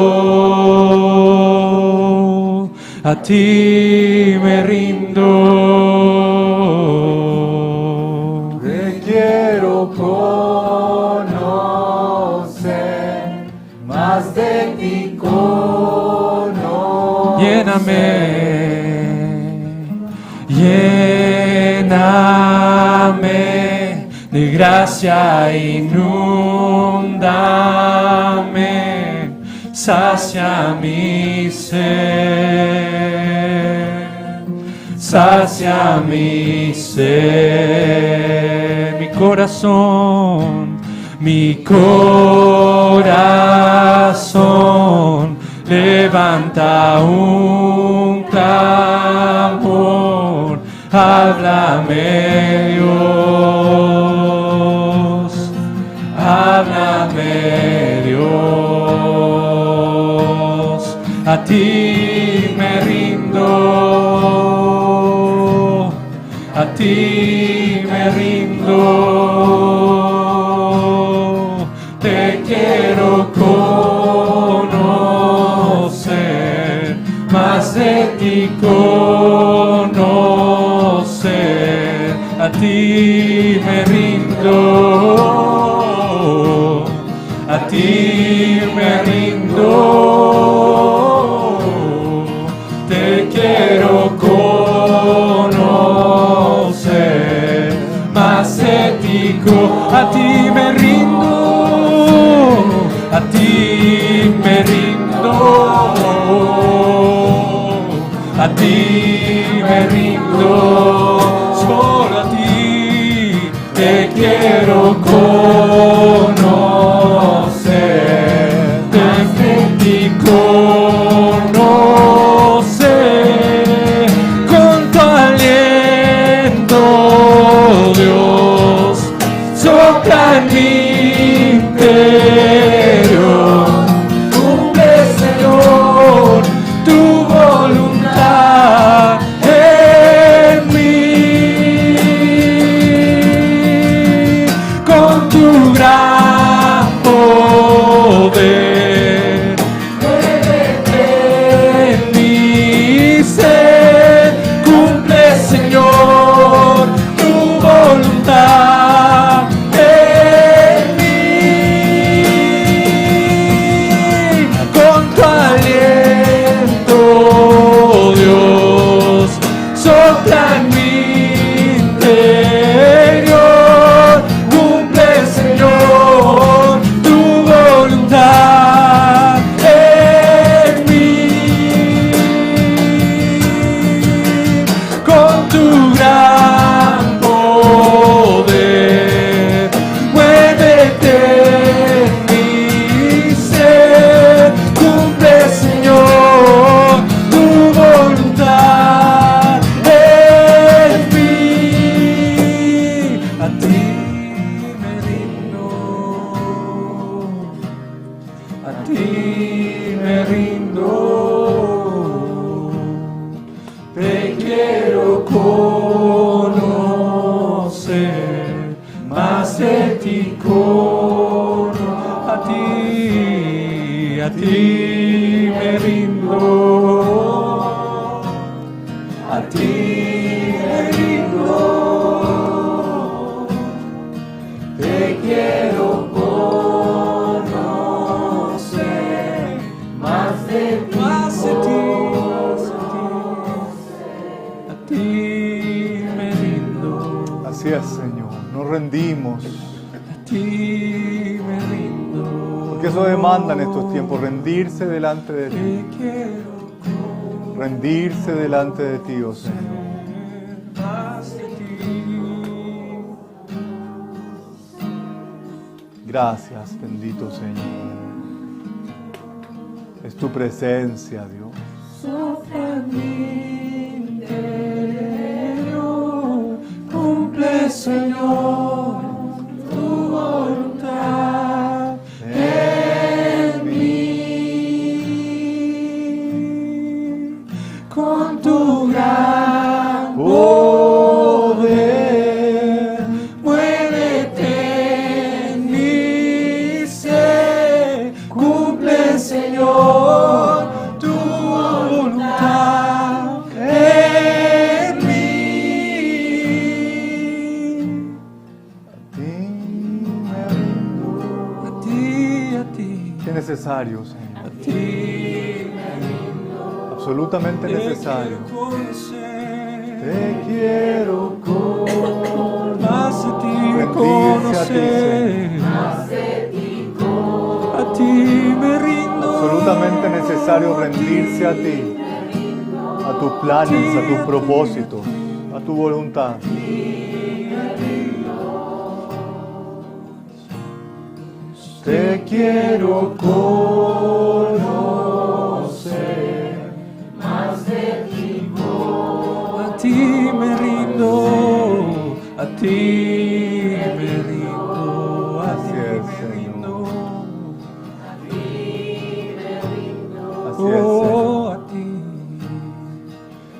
a ti me rindo. Te quiero conocer, más de ti conocer. Lléname de gracia, inúndame, sacia mi ser, sacia mi ser, mi corazón levanta un clamor, háblame Dios, háblame Dios, a ti me rindo, a ti me rindo, te quiero conocer, más de ti conocer, a ti me rindo, a ti me rindo, te quiero conocer, más de ti a ti me rindo, a ti me rindo, a ti me rindo, solo a ti te quiero conocer, desde ti conocer, con tu aliento, Dios, sopla en mi interior, cumple, Señor, tu voluntad en mí, con tu gran poder, muévete en mi ser, cumple, Señor, tu voluntad en mí, con tu aliento, Dios, sopla en mi interior, cumple, Señor, tu voluntad en mí, con tu gran poder, muévete en mi ser, cumple, Señor, ti me rindo, a ti me rindo, te quiero conocer más de ti, a ti me rindo, Así es, Señor. Nos rendimos. a ti me rindo, Porque eso demanda en estos tiempos, rendirse delante de ti. te quiero Rendirse delante de ti, oh Señor. más de ti. Gracias, bendito Señor. Es tu presencia, Dios. Sopla en mi interior, cumple, Señor, tu voluntad en mí. Con tu gran poder, muévete en mi ser, cumple, Señor, tu voluntad en mí. A ti me rindo. A ti, Qué necesario, Señor. a ti, Absolutamente necesario. te quiero conocer, más de ti conocer, a ti me rindo, Absolutamente necesario rendirse a ti, a tus planes, a tus propósitos, a tu voluntad. Te quiero conocer. a ti me rindo, a ti me rindo, a Así ti es, me rindo, Así es, Señor. oh, a ti.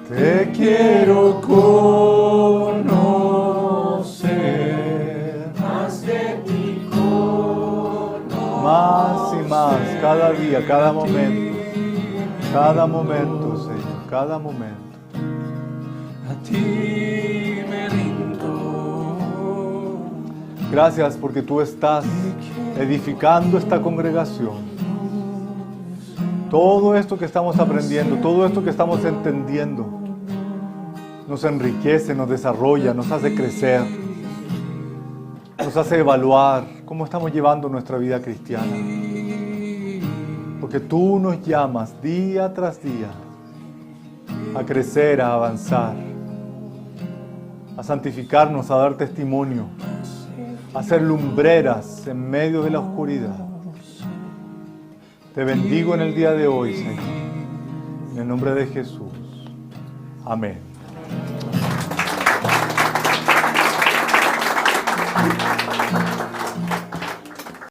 Te quiero conocer. Más y más, cada día, cada momento, Señor, cada momento. A ti me rindo, Gracias porque tú estás edificando esta congregación. Todo esto que estamos aprendiendo, todo esto que estamos entendiendo, nos enriquece, nos desarrolla, nos hace crecer, nos hace evaluar cómo estamos llevando nuestra vida cristiana. Porque tú nos llamas día tras día a crecer, a avanzar, a santificarnos, a dar testimonio, a ser lumbreras en medio de la oscuridad. Te bendigo en el día de hoy, Señor, en el nombre de Jesús. Amén.